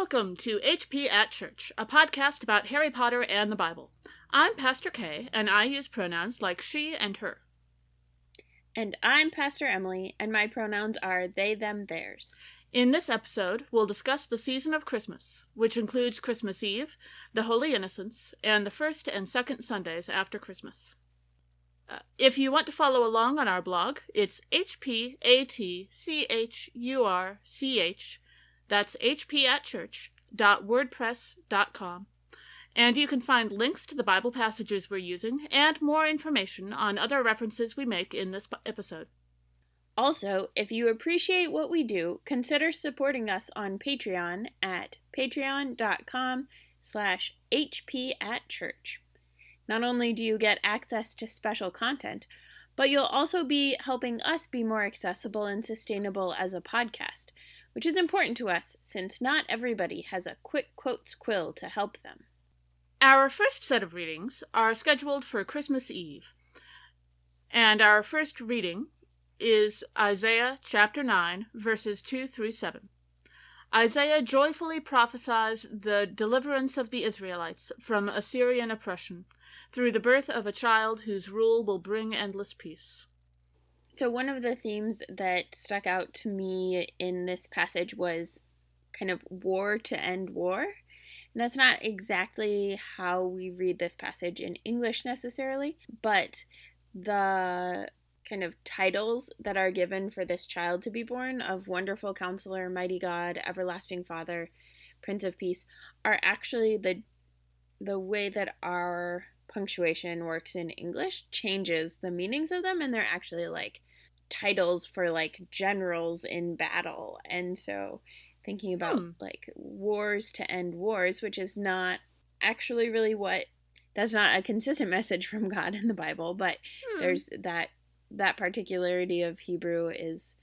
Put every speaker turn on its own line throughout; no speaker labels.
Welcome to HP at Church, a podcast about Harry Potter and the Bible. I'm Pastor Kay, and I use pronouns like she and her.
And I'm Pastor Emily, and my pronouns are they, them, theirs.
In this episode, we'll discuss the season of Christmas, which includes Christmas Eve, the Holy Innocents, and the first and second Sundays after Christmas. If you want to follow along on our blog, it's hpatchurch, that's hpatchurch.wordpress.com, and you can find links to the Bible passages we're using and more information on other references we make in this episode.
Also, if you appreciate what we do, consider supporting us on Patreon at patreon.com/hpatchurch. Not only do you get access to special content, but you'll also be helping us be more accessible and sustainable as a podcast, which is important to us since not everybody has a quick quotes quill to help them.
Our first set of readings are scheduled for Christmas Eve, and our first reading is Isaiah chapter 9, verses 2 through 7. Isaiah joyfully prophesies the deliverance of the Israelites from Assyrian oppression through the birth of a child whose rule will bring endless peace.
So one of the themes that stuck out to me in this passage was kind of war to end war. And that's not exactly how we read this passage in English necessarily, but the kind of titles that are given for this child to be born of Wonderful Counselor, Mighty God, Everlasting Father, Prince of Peace are actually the way that our punctuation works in English changes the meanings of them, and they're actually like titles for like generals in battle. And so thinking about like wars to end wars, which is not actually really that's not a consistent message from God in the Bible, but there's that particularity of Hebrew is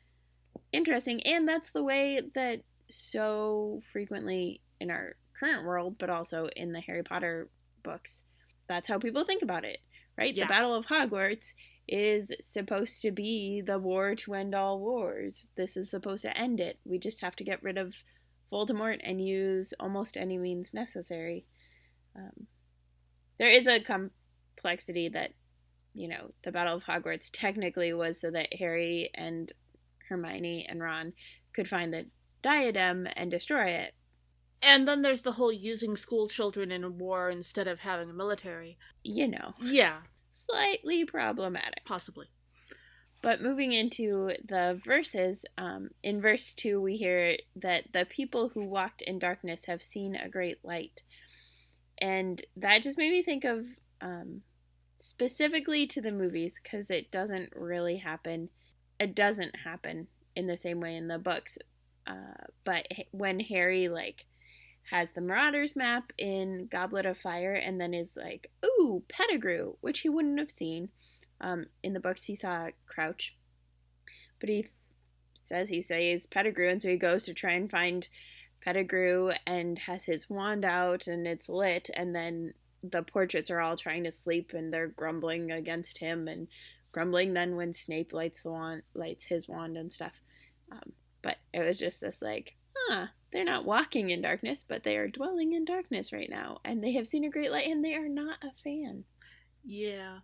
interesting, and that's the way that so frequently in our current world, but also in the Harry Potter books, that's how people think about it, right? Yeah. The Battle of Hogwarts is supposed to be the war to end all wars. This is supposed to end it. We just have to get rid of Voldemort and use almost any means necessary. There is a complexity that, you know, the Battle of Hogwarts technically was so that Harry and Hermione and Ron could find the diadem and destroy it.
And then there's the whole using school children in a war instead of having a military.
You know.
Yeah.
Slightly problematic.
Possibly.
But moving into the verses, in verse 2 we hear that the people who walked in darkness have seen a great light. And that just made me think of specifically to the movies, because it doesn't really happen. It doesn't happen in the same way in the books. But when Harry has the Marauders map in Goblet of Fire and then is like, ooh, Pettigrew, which he wouldn't have seen. In the books he saw Crouch, but he says he sees Pettigrew, and so he goes to try and find Pettigrew and has his wand out and it's lit, and then the portraits are all trying to sleep and they're grumbling against him and grumbling then when Snape lights his wand and stuff. But it was just this they're not walking in darkness, but they are dwelling in darkness right now, and they have seen a great light, and they are not a fan.
Yeah.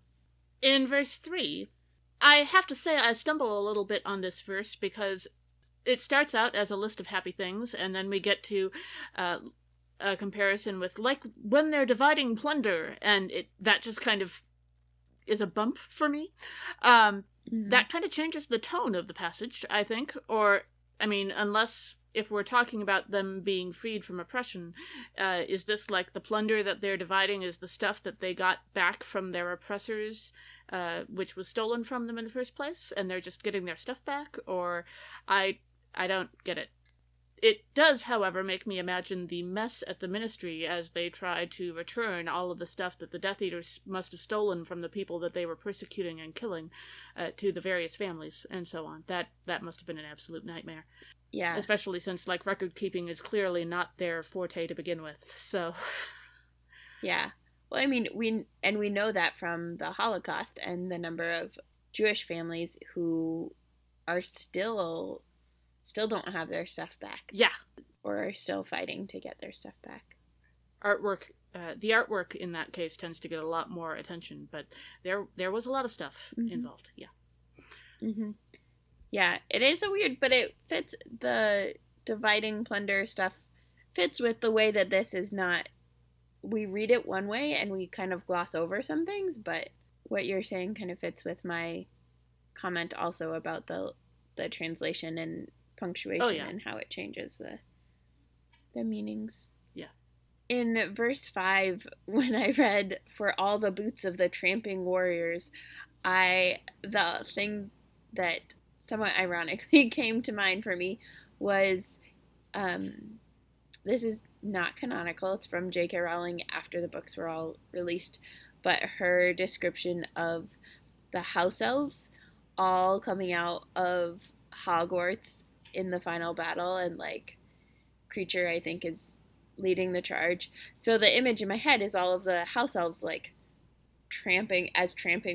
In verse 3, I have to say I stumble a little bit on this verse because it starts out as a list of happy things, and then we get to a comparison with, like, when they're dividing plunder, and that just kind of is a bump for me. That kind of changes the tone of the passage, I think, or, I mean, unless if we're talking about them being freed from oppression, is this like the plunder that they're dividing is the stuff that they got back from their oppressors, which was stolen from them in the first place, and they're just getting their stuff back? Or I don't get it. It does, however, make me imagine the mess at the ministry as they try to return all of the stuff that the Death Eaters must have stolen from the people that they were persecuting and killing to the various families and so on. That must have been an absolute nightmare.
Yeah.
Especially since, record keeping is clearly not their forte to begin with, so.
Yeah. Well, I mean, we know that from the Holocaust and the number of Jewish families who are still don't have their stuff back.
Yeah.
or are still fighting to get their stuff back.
The artwork in that case tends to get a lot more attention, but there was a lot of stuff involved. Yeah.
Mm-hmm. Yeah, it is a weird, but it fits, the dividing plunder stuff fits with the way that this is not, we read it one way and we kind of gloss over some things, but what you're saying kind of fits with my comment also about the translation and punctuation and how it changes the meanings.
Yeah.
In verse 5, when I read, "For all the boots of the tramping warriors," the thing that somewhat ironically came to mind for me was, this is not canonical, it's from J.K. Rowling after the books were all released, but her description of the house elves all coming out of Hogwarts in the final battle, and like Creature, I think, is leading the charge. So the image in my head is all of the house elves like tramping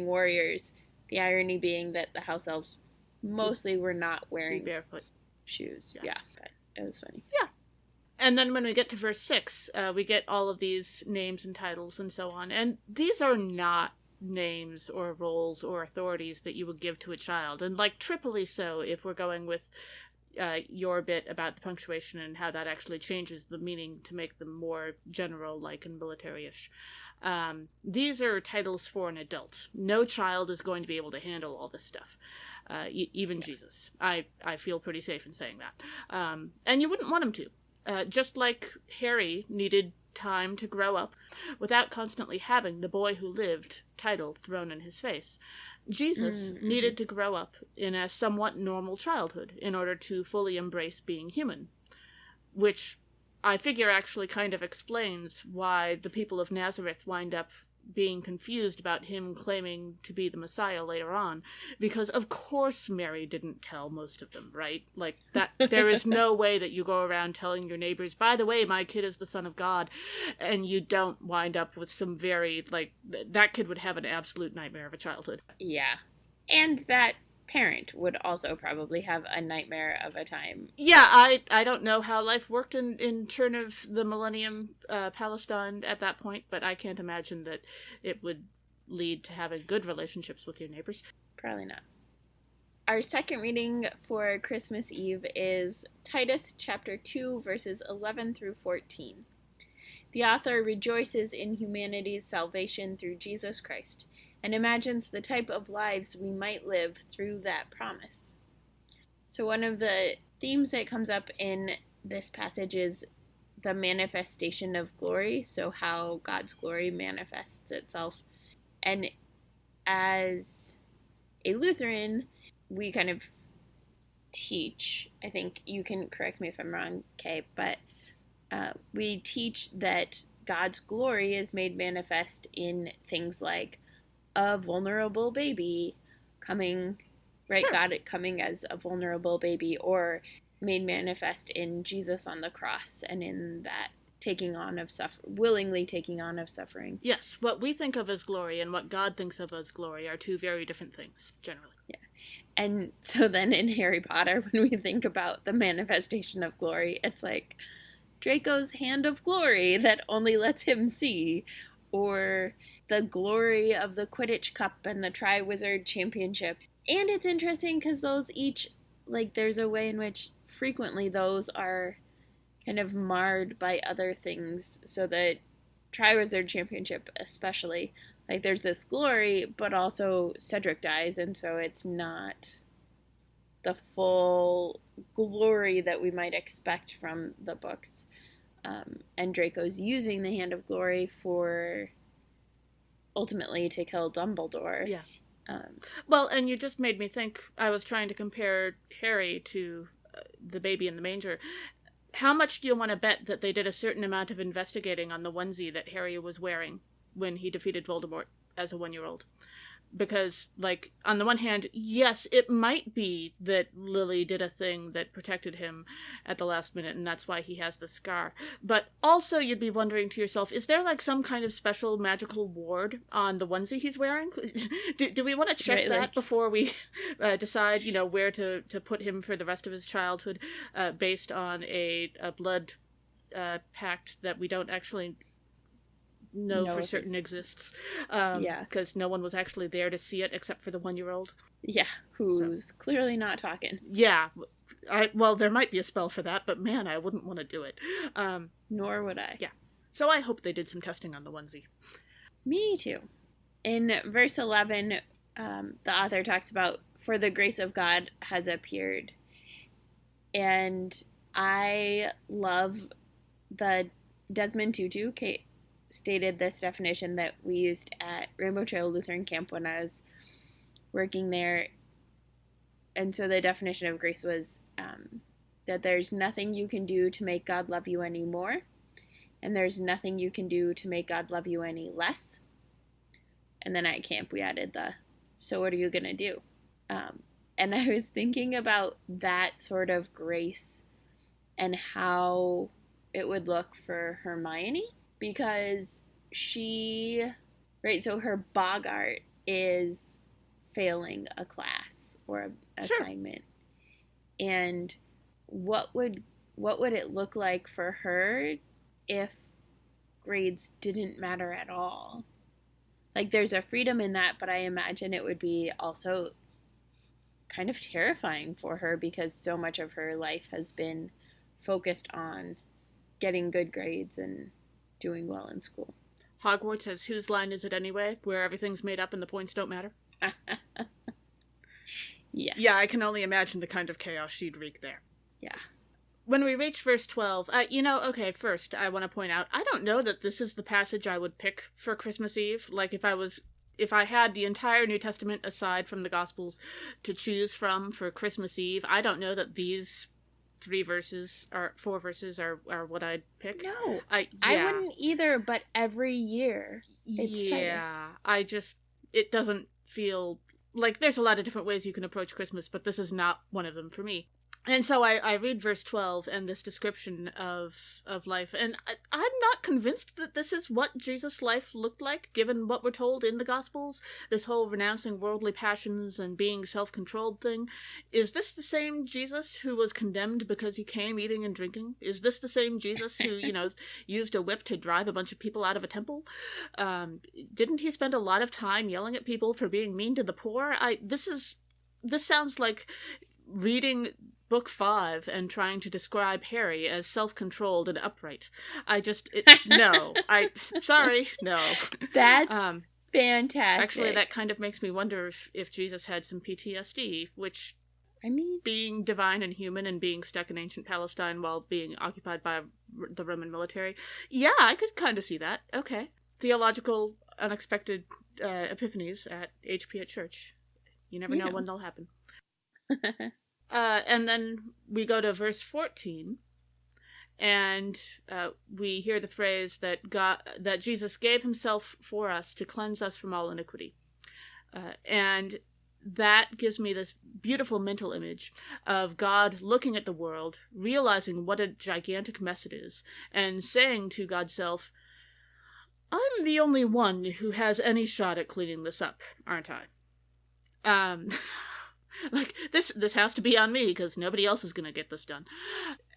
warriors. The irony being that the house elves mostly were not wearing
barefoot
shoes. Yeah, but it was funny.
Yeah. And then when we get to verse 6, we get all of these names and titles and so on. And these are not names or roles or authorities that you would give to a child. And like triply so if we're going with your bit about the punctuation and how that actually changes the meaning to make them more general, like, and military-ish. These are titles for an adult. No child is going to be able to handle all this stuff. Even Jesus. I feel pretty safe in saying that. And you wouldn't want him to. Just like Harry needed time to grow up without constantly having the boy who lived title thrown in his face. Jesus needed to grow up in a somewhat normal childhood in order to fully embrace being human, which I figure actually kind of explains why the people of Nazareth wind up being confused about him claiming to be the Messiah later on, because of course Mary didn't tell most of them, right? Like, that there is no way that you go around telling your neighbors, by the way, my kid is the Son of God, and you don't wind up with some very, like, that kid would have an absolute nightmare of a childhood.
Yeah. And that parent would also probably have a nightmare of a time.
Yeah, I don't know how life worked in turn of the millennium Palestine at that point, but I can't imagine that it would lead to having good relationships with your neighbors.
Probably not. Our second reading for Christmas Eve is Titus chapter 2, verses 11 through 14. The author rejoices in humanity's salvation through Jesus Christ, and imagines the type of lives we might live through that promise. So one of the themes that comes up in this passage is the manifestation of glory, so how God's glory manifests itself. And as a Lutheran, we kind of teach, I think you can correct me if I'm wrong, Kay, but we teach that God's glory is made manifest in things like a vulnerable baby coming, right? Sure. God coming as a vulnerable baby, or made manifest in Jesus on the cross and in that willingly taking on of suffering.
Yes, what we think of as glory and what God thinks of as glory are two very different things, generally.
Yeah. And so then in Harry Potter, when we think about the manifestation of glory, it's like Draco's hand of glory that only lets him see, or the glory of the Quidditch Cup and the Triwizard Championship. And it's interesting because those each, like, there's a way in which frequently those are kind of marred by other things. So the Triwizard Championship especially, like, there's this glory, but also Cedric dies, and so it's not the full glory that we might expect from the books. And Draco's using the Hand of Glory for ultimately to kill Dumbledore.
Yeah. Well, and you just made me think, I was trying to compare Harry to the baby in the manger. How much do you want to bet that they did a certain amount of investigating on the onesie that Harry was wearing when he defeated Voldemort as a 1-year-old? because, like, on the one hand, yes, it might be that Lily did a thing that protected him at the last minute, and that's why he has the scar. But also, you'd be wondering to yourself, is there, like, some kind of special magical ward on the onesie he's wearing? do we want to check that before we decide, where to put him for the rest of his childhood, based on a blood pact that we don't actually know for certain exists, because no one was actually there to see it except for the 1-year-old.
Yeah, who's clearly not talking.
Yeah, well, there might be a spell for that, but man, I wouldn't want to do it.
Nor would I.
Yeah, so I hope they did some testing on the onesie.
Me too. In verse 11, the author talks about, "For the grace of God has appeared," and I love the Desmond Tutu stated this definition that we used at Rainbow Trail Lutheran Camp when I was working there. And so the definition of grace was that there's nothing you can do to make God love you any more, and there's nothing you can do to make God love you any less. And then at camp we added so what are you going to do? And I was thinking about that sort of grace and how it would look for Hermione, because so her Bogart is failing a class or an assignment. And what would it look like for her if grades didn't matter at all? Like, there's a freedom in that, but I imagine it would be also kind of terrifying for her, because so much of her life has been focused on getting good grades and doing well in school.
Hogwarts says, whose line is it anyway, where everything's made up and the points don't matter?
Yes.
Yeah, I can only imagine the kind of chaos she'd wreak there.
Yeah.
When we reach verse 12, first I want to point out, I don't know that this is the passage I would pick for Christmas Eve. Like, if I had the entire New Testament aside from the Gospels to choose from for Christmas Eve, I don't know that these 4 verses are what I'd pick.
No, I wouldn't either, but every year it's Titus.
It doesn't feel like there's a lot of different ways you can approach Christmas, but this is not one of them for me. And so I read verse 12 and this description of life, and I'm not convinced that this is what Jesus' life looked like, given what we're told in the Gospels, this whole renouncing worldly passions and being self-controlled thing. Is this the same Jesus who was condemned because he came eating and drinking? Is this the same Jesus who, used a whip to drive a bunch of people out of a temple? Didn't he spend a lot of time yelling at people for being mean to the poor? This sounds like reading Book 5 and trying to describe Harry as self-controlled and upright. No. Sorry, no.
That's fantastic.
Actually, that kind of makes me wonder if Jesus had some PTSD, which, being divine and human and being stuck in ancient Palestine while being occupied by the Roman military, yeah, I could kind of see that. Okay. Theological unexpected epiphanies at HP at church. You never know when they'll happen. And then we go to verse 14, and we hear the phrase that Jesus gave himself for us to cleanse us from all iniquity. And that gives me this beautiful mental image of God looking at the world, realizing what a gigantic mess it is, and saying to God's self, I'm the only one who has any shot at cleaning this up, aren't I? Like, this has to be on me, because nobody else is going to get this done.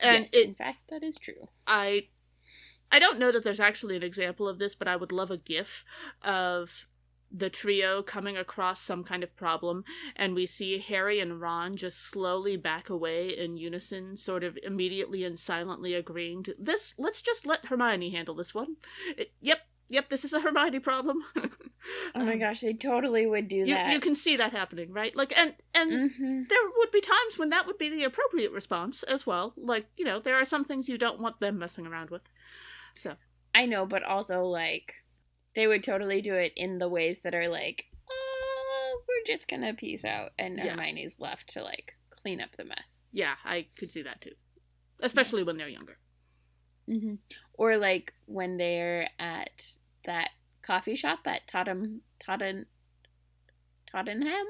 And
yes, in fact, that is true.
I don't know that there's actually an example of this, but I would love a GIF of the trio coming across some kind of problem, and we see Harry and Ron just slowly back away in unison, sort of immediately and silently agreeing to this. Let's just let Hermione handle this one. Yep, this is a Hermione problem.
Oh my gosh, they totally would do that.
You can see that happening, right? Like, and there would be times when that would be the appropriate response as well. Like, there are some things you don't want them messing around with. So
I know, but also, like, they would totally do it in the ways that are like, we're just gonna peace out, and Hermione's left to, like, clean up the mess.
Yeah, I could see that too. Especially when they're younger.
Mm-hmm. Or, like, when they're at that coffee shop at Tottenham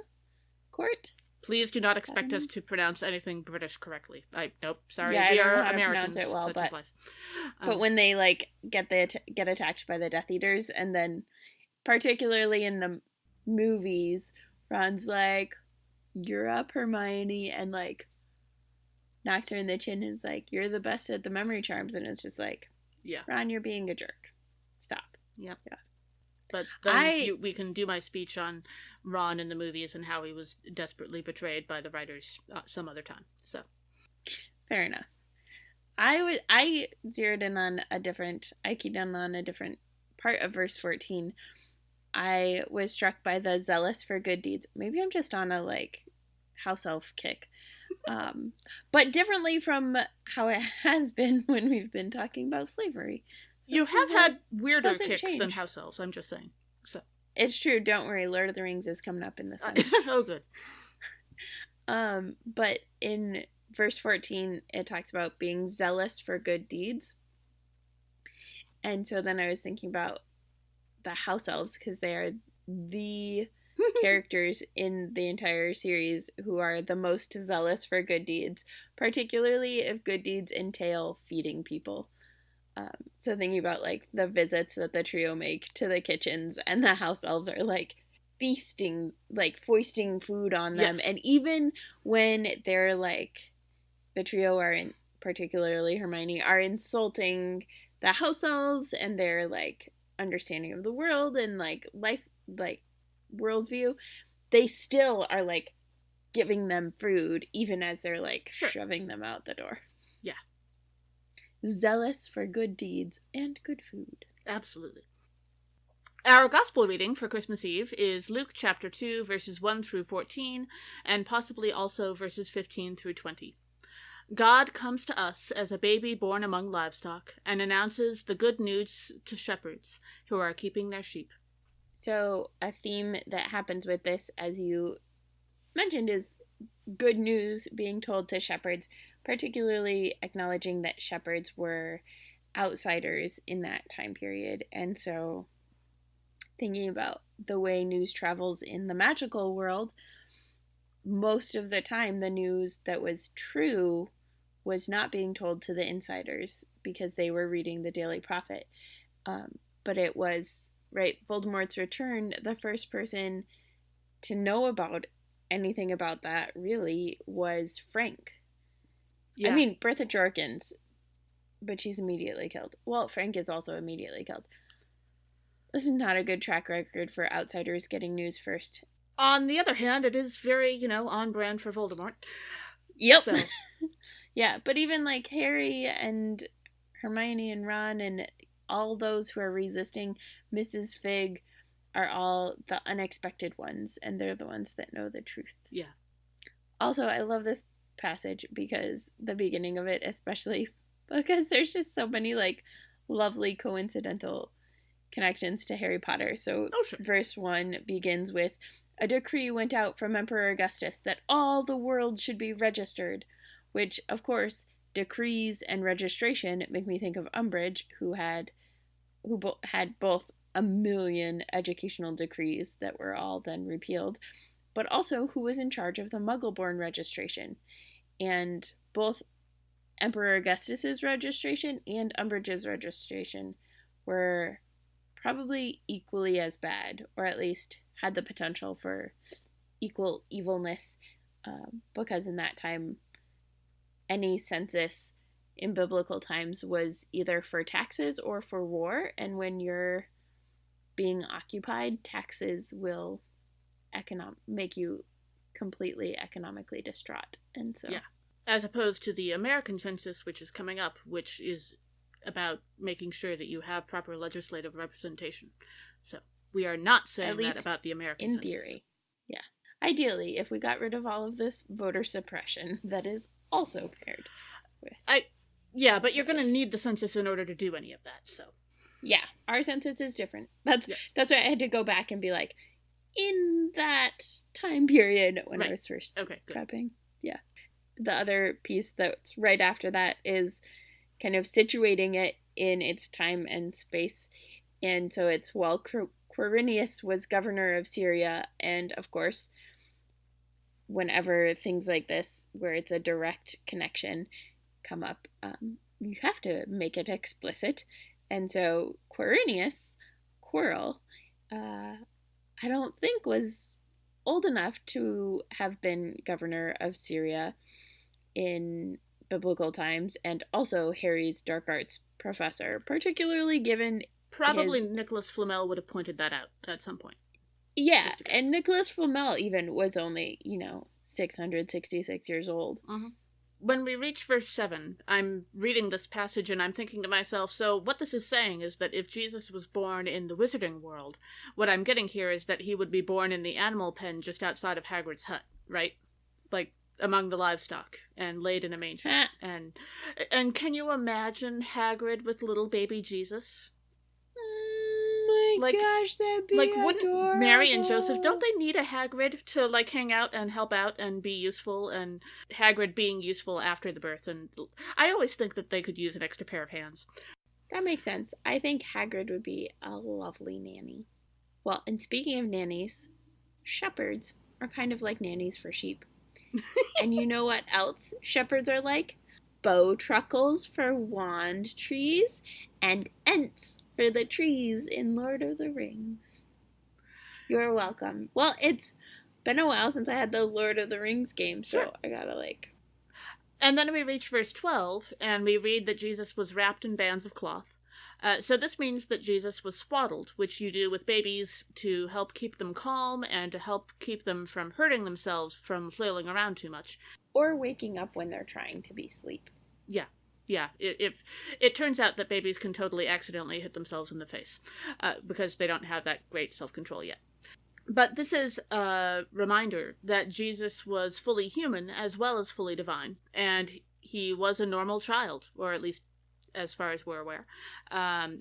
Court.
Please do not expect us to pronounce anything British correctly. Nope. Sorry,
Yeah,
we
I don't
are
know how
Americans.
to pronounce it well,
Such
but
is life.
but when they like get attacked by the Death Eaters, and then particularly in the movies, Ron's like, "You're up, Hermione," and like knocks her in the chin and is like, "You're the best at the memory charms," and it's just like,
yeah,
Ron, you're being a jerk. Stop.
Yep.
Yeah.
But then we can do my speech on Ron in the movies and how he was desperately betrayed by the writers some other time. So
fair enough. I zeroed in on I keyed in on a different part of verse 14. I was struck by the zealous for good deeds. Maybe I'm just on a like house elf kick. But differently from how it has been when we've been talking about slavery.
You have had weirder kicks than house elves, I'm just saying. So
it's true, don't worry, Lord of the Rings is coming up in this one.
Oh, good.
But in verse 14, it talks about being zealous for good deeds. And so then I was thinking about the house elves, because they are the characters in the entire series who are the most zealous for good deeds, particularly if good deeds entail feeding people. So thinking about like the visits that the trio make to the kitchens, and the house elves are like feasting, like foisting food on them. Yes. And even when they're like, the trio are in, particularly Hermione, are insulting the house elves and their like understanding of the world and like life, like worldview, they still are like giving them food even as they're like shoving them out the door.
Yeah.
Zealous for good deeds and good food.
Absolutely. Our gospel reading for Christmas Eve is Luke chapter 2, verses 1 through 14, and possibly also verses 15 through 20. God comes to us as a baby born among livestock and announces the good news to shepherds who are keeping their sheep.
So a theme that happens with this, as you mentioned, is good news being told to shepherds, particularly acknowledging that shepherds were outsiders in that time period. And so thinking about the way news travels in the magical world, most of the time the news that was true was not being told to the insiders because they were reading the Daily Prophet. But it was, right, Voldemort's return, the first person to know about anything about that really was Frank. Yeah. I mean, Bertha Jorkins, but she's immediately killed. Well, Frank is also immediately killed. This is not a good track record for outsiders getting news first.
On the other hand, it is very, on brand for Voldemort.
Yep. So. Yeah, but even like Harry and Hermione and Ron and all those who are resisting Mrs. Fig are all the unexpected ones, and they're the ones that know the truth.
Yeah.
Also, I love this passage because the beginning of it, especially because there's just so many like lovely coincidental connections to Harry Potter. So Verse 1 begins with, "A decree went out from Emperor Augustus that all the world should be registered," which, of course, decrees and registration make me think of Umbridge, who had both a million educational decrees that were all then repealed, but also who was in charge of the Muggle-born registration. And both Emperor Augustus's registration and Umbridge's registration were probably equally as bad, or at least had the potential for equal evilness, because in that time, any census in biblical times was either for taxes or for war, and when you're being occupied, taxes will make you completely economically distraught. And so,
yeah, as opposed to the American census, which is coming up, which is about making sure that you have proper legislative representation. So we are not saying that about the American census. In theory,
yeah. Ideally, if we got rid of all of this voter suppression, that is also paired with.
Yeah, but you're going to need the census in order to do any of that. So.
Yeah, our census is different. That's why I had to go back and be like, in that time period when I was first prepping. Yeah. The other piece that's right after that is kind of situating it in its time and space. And so it's while Quirinius was governor of Syria, and of course, whenever things like this, where it's a direct connection, come up, you have to make it explicit. And so Quirinius, Quirrell, I don't think was old enough to have been governor of Syria in biblical times, and also Harry's dark arts professor, particularly given
Probably
his...
Nicholas Flamel would have pointed that out at some point.
Yeah, and Nicholas Flamel even was only, 666 years old.
Mm-hmm. When we reach verse 7, I'm reading this passage and I'm thinking to myself, so what this is saying is that if Jesus was born in the wizarding world, what I'm getting here is that he would be born in the animal pen just outside of Hagrid's hut, right? Like, among the livestock, and laid in a manger. And can you imagine Hagrid with little baby Jesus?
My gosh, that'd be
wouldn't
adorable.
Mary and Joseph, don't they need a Hagrid to, hang out and help out and be useful, and Hagrid being useful after the birth? And I always think that they could use an extra pair of hands.
That makes sense. I think Hagrid would be a lovely nanny. Well, and speaking of nannies, shepherds are kind of like nannies for sheep. And you know what else shepherds are like? Bowtruckles for wand trees, and Ents for the trees in Lord of the Rings. You're welcome. Well, it's been a while since I had the Lord of the Rings game, so sure. I gotta
And then we reach verse 12, and we read that Jesus was wrapped in bands of cloth. So this means that Jesus was swaddled, which you do with babies to help keep them calm and to help keep them from hurting themselves from flailing around too much.
Or waking up when they're trying to be asleep.
Yeah, if it turns out that babies can totally accidentally hit themselves in the face because they don't have that great self-control yet. But this is a reminder that Jesus was fully human as well as fully divine, and he was a normal child, or at least as far as we're aware,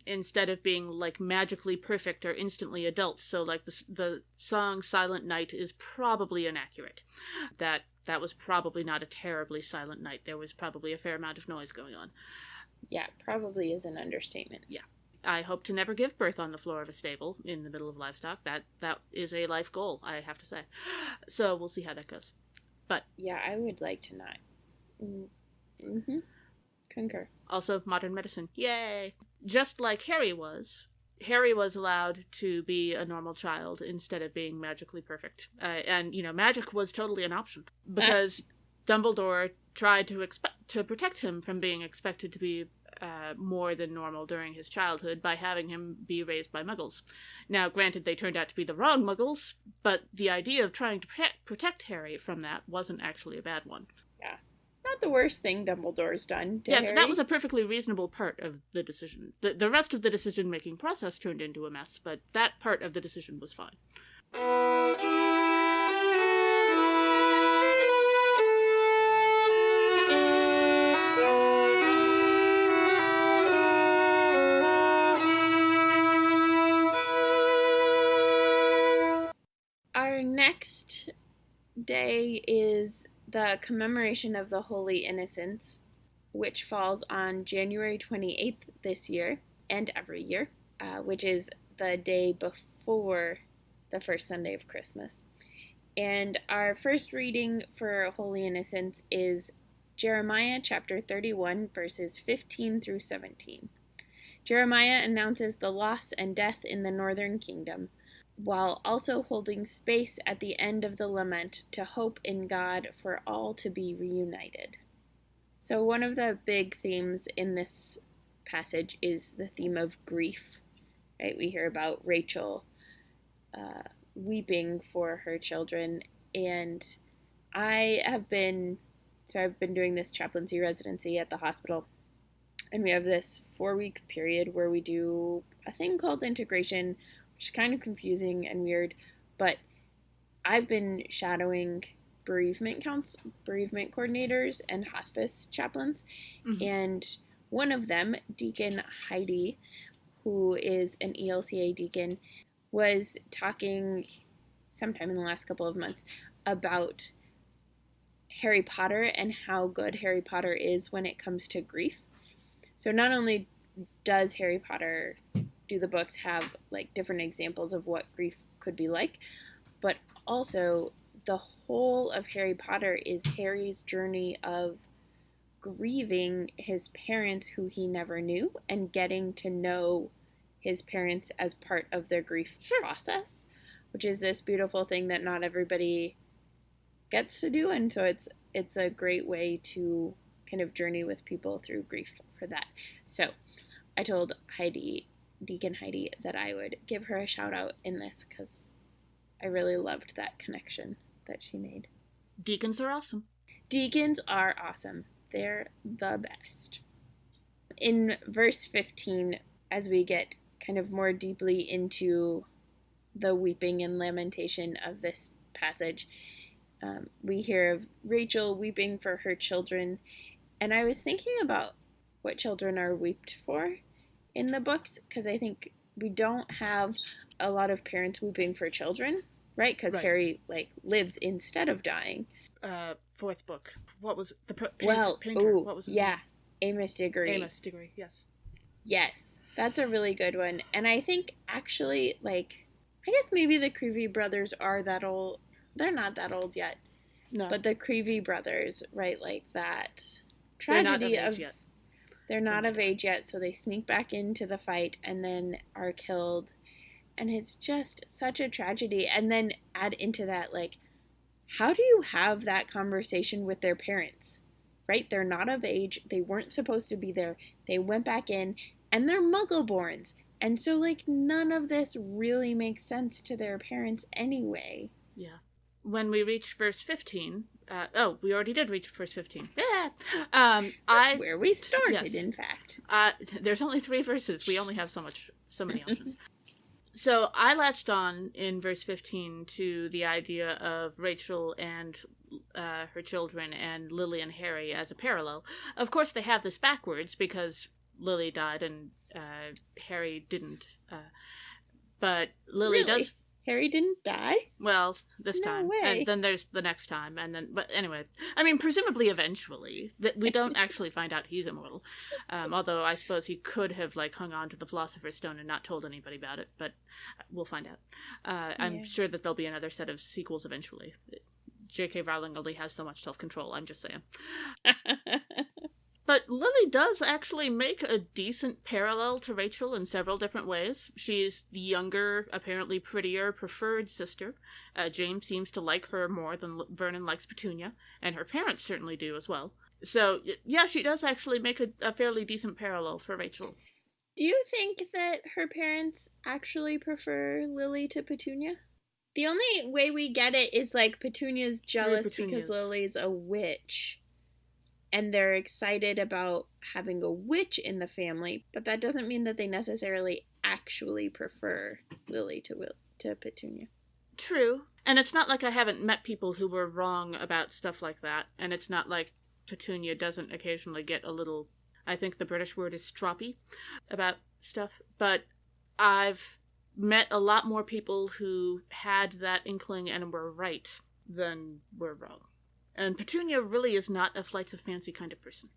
instead of being magically perfect or instantly adult. So the song Silent Night is probably inaccurate. That was probably not a terribly silent night. There was probably a fair amount of noise going on.
Yeah, probably is an understatement.
Yeah. I hope to never give birth on the floor of a stable in the middle of livestock. That is a life goal, I have to say. So we'll see how that goes. But
yeah, I would like to not. Mm-hmm. Concur.
Also, modern medicine. Yay! Just like Harry was allowed to be a normal child instead of being magically perfect. And magic was totally an option because Dumbledore tried to protect him from being expected to be more than normal during his childhood by having him be raised by Muggles. Now, granted, they turned out to be the wrong Muggles, but the idea of trying to protect Harry from that wasn't actually a bad one.
Yeah. Not the worst thing Dumbledore's done to Harry.
That was a perfectly reasonable part of the decision. The rest of the decision-making process turned into a mess, but that part of the decision was fine.
Our next day is the commemoration of the Holy Innocents, which falls on January 28th this year and every year, which is the day before the first Sunday of Christmas. And our first reading for Holy Innocents is Jeremiah chapter 31, verses 15 through 17. Jeremiah announces the loss and death in the northern kingdom, while also holding space at the end of the lament to hope in God for all to be reunited. So one of the big themes in this passage is the theme of grief. Right? We hear about Rachel weeping for her children, and I've been doing this chaplaincy residency at the hospital, and we have this 4-week period where we do a thing called integration, which is kind of confusing and weird, but I've been shadowing bereavement coordinators and hospice chaplains, and one of them, Deacon Heidi, who is an ELCA deacon, was talking sometime in the last couple of months about Harry Potter and how good Harry Potter is when it comes to grief. So not only does Harry Potter do the books have like different examples of what grief could be like, but also the whole of Harry Potter is Harry's journey of grieving his parents who he never knew and getting to know his parents as part of their grief process, which is this beautiful thing that not everybody gets to do. And so it's a great way to kind of journey with people through grief for that. So I told Deacon Heidi, that I would give her a shout out in this because I really loved that connection that she made.
Deacons are awesome.
Deacons are awesome. They're the best. In verse 15, as we get kind of more deeply into the weeping and lamentation of this passage, we hear of Rachel weeping for her children. And I was thinking about what children are wept for in the books, because I think we don't have a lot of parents weeping for children, right? Because Harry lives instead of dying.
Fourth book. What was the painter?
What
was his
name? Amos Diggory.
Amos Diggory, yes.
Yes, that's a really good one. And I think actually, I guess maybe the Creevy brothers are that old. They're not that old yet.
No.
But the Creevy brothers, right, that tragedy they're not of age yet, so they sneak back into the fight and then are killed. And it's just such a tragedy. And then add into that, how do you have that conversation with their parents? Right? They're not of age. They weren't supposed to be there. They went back in, and they're Muggleborns. And so, none of this really makes sense to their parents anyway.
Yeah. When we reach verse 15... we already did reach verse 15. Yeah.
That's where we started, in fact.
There's only 3 verses. We only have so many options. So I latched on in verse 15 to the idea of Rachel and her children and Lily and Harry as a parallel. Of course, they have this backwards because Lily died and Harry didn't. But Lily does...
Harry didn't die?
Well, this time.
Way.
And then there's the next time. But anyway, I mean, presumably eventually. That we don't actually find out he's immortal. Although I suppose he could have, hung on to the Philosopher's Stone and not told anybody about it. But we'll find out. I'm sure that there'll be another set of sequels eventually. J.K. Rowling only has so much self-control, I'm just saying. But Lily does actually make a decent parallel to Rachel in several different ways. She's the younger, apparently prettier, preferred sister. James seems to like her more than Vernon likes Petunia, and her parents certainly do as well. So, yeah, she does actually make a fairly decent parallel for Rachel.
Do you think that her parents actually prefer Lily to Petunia? The only way we get it is, Petunia's jealous because Lily's a witch. And they're excited about having a witch in the family, but that doesn't mean that they necessarily actually prefer Lily to Petunia.
True. And it's not like I haven't met people who were wrong about stuff like that, and it's not like Petunia doesn't occasionally get a little, I think the British word is stroppy about stuff, but I've met a lot more people who had that inkling and were right than were wrong. And Petunia really is not a Flights of Fancy kind of person.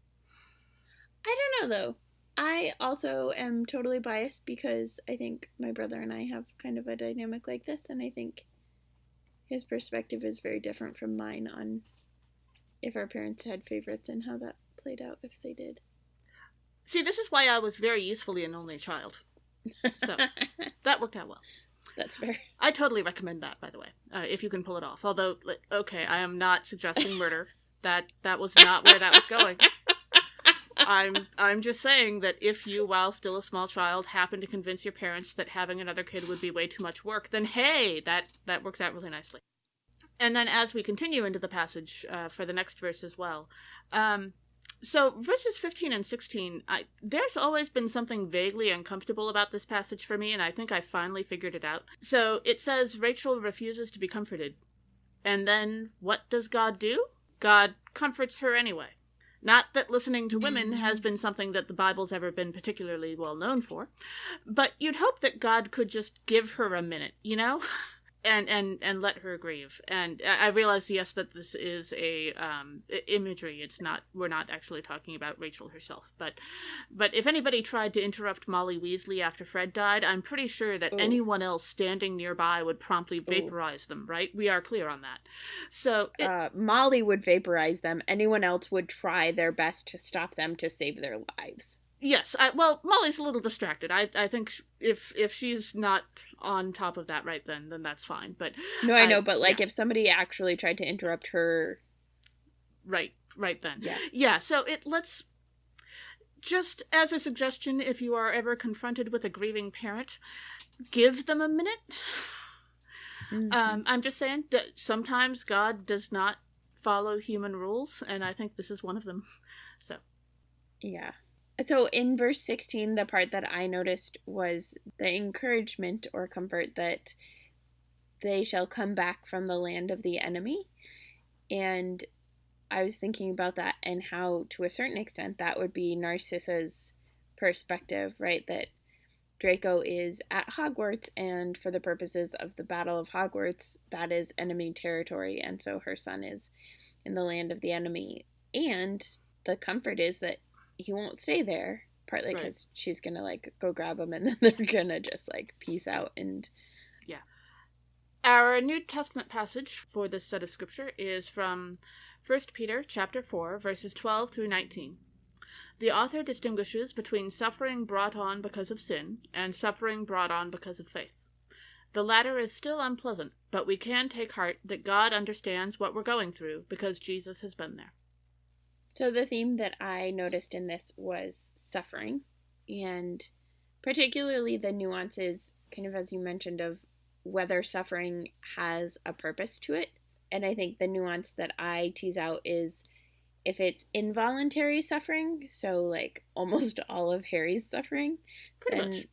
I don't know, though. I also am totally biased because I think my brother and I have kind of a dynamic like this, and I think his perspective is very different from mine on if our parents had favorites and how that played out if they did.
See, this is why I was very usefully an only child. So, that worked out well.
That's fair.
I totally recommend that, by the way, if you can pull it off. Although, okay, I am not suggesting murder. That was not where that was going. I'm just saying that if you, while still a small child, happen to convince your parents that having another kid would be way too much work, then hey, that works out really nicely. And then as we continue into the passage for the next verse as well, so verses 15 and 16, there's always been something vaguely uncomfortable about this passage for me, and I think I finally figured it out. So it says Rachel refuses to be comforted. And then what does God do? God comforts her anyway. Not that listening to women has been something that the Bible's ever been particularly well known for, but you'd hope that God could just give her a minute, you know? and let her grieve. And I realize, yes, that this is a imagery. It's not, we're not actually talking about Rachel herself, but if anybody tried to interrupt Molly Weasley after Fred died, I'm pretty sure that anyone else standing nearby would promptly vaporize them, right? We are clear on that. So
Molly would vaporize them. Anyone else would try their best to stop them to save their lives.
Yes, well, Molly's a little distracted. I think if she's not on top of that right then that's fine. But
no, I know, but like if somebody actually tried to interrupt her,
right then,
yeah.
So let's just as a suggestion, if you are ever confronted with a grieving parent, give them a minute. Mm-hmm. I'm just saying that sometimes God does not follow human rules, and I think this is one of them. So,
yeah. So in verse 16, the part that I noticed was the encouragement or comfort that they shall come back from the land of the enemy. And I was thinking about that and how, to a certain extent, that would be Narcissa's perspective, right? That Draco is at Hogwarts, and for the purposes of the Battle of Hogwarts, that is enemy territory, and so her son is in the land of the enemy. And the comfort is that he won't stay there, partly because she's gonna like go grab him and then they're gonna just like peace out. And
our New Testament passage for this set of scripture is from 1 Peter chapter 4 verses 12 through 19. The author distinguishes between suffering brought on because of sin and suffering brought on because of faith. The latter is still unpleasant, but we can take heart that God understands what we're going through because Jesus has been there.
So the theme that I noticed in this was suffering, and particularly the nuances, kind of as you mentioned, of whether suffering has a purpose to it. And I think the nuance that I tease out is if it's involuntary suffering, so like almost all of Harry's suffering,
pretty much.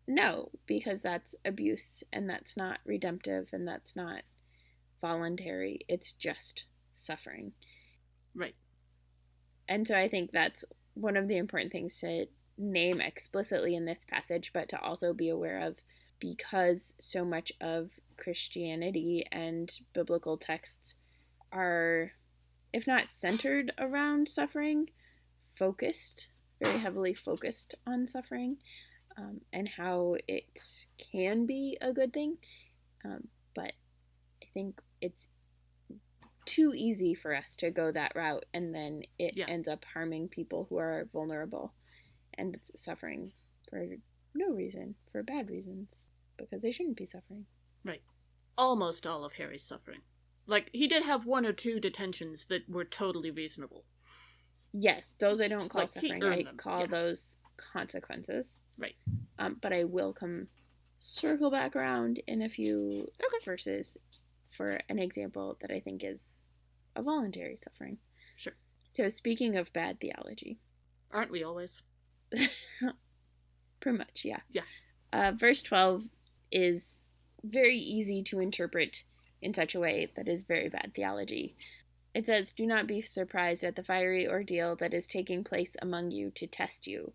No, because that's abuse, and that's not redemptive, and that's not voluntary. It's just suffering.
Right.
And so I think that's one of the important things to name explicitly in this passage, but to also be aware of, because so much of Christianity and biblical texts are, if not centered around suffering, very heavily focused on suffering, and how it can be a good thing. But I think it's too easy for us to go that route, and then it ends up harming people who are vulnerable and suffering for no reason, for bad reasons, because they shouldn't be suffering.
Right. Almost all of Harry's suffering. Like, he did have one or two detentions that were totally reasonable.
Yes, those I don't call suffering. I call those consequences.
Right.
But I will circle back around in a few verses for an example that I think is a voluntary suffering.
Sure.
So speaking of bad theology.
Aren't we always?
Pretty much, yeah.
Yeah.
Verse 12 is very easy to interpret in such a way that is very bad theology. It says, "Do not be surprised at the fiery ordeal that is taking place among you to test you."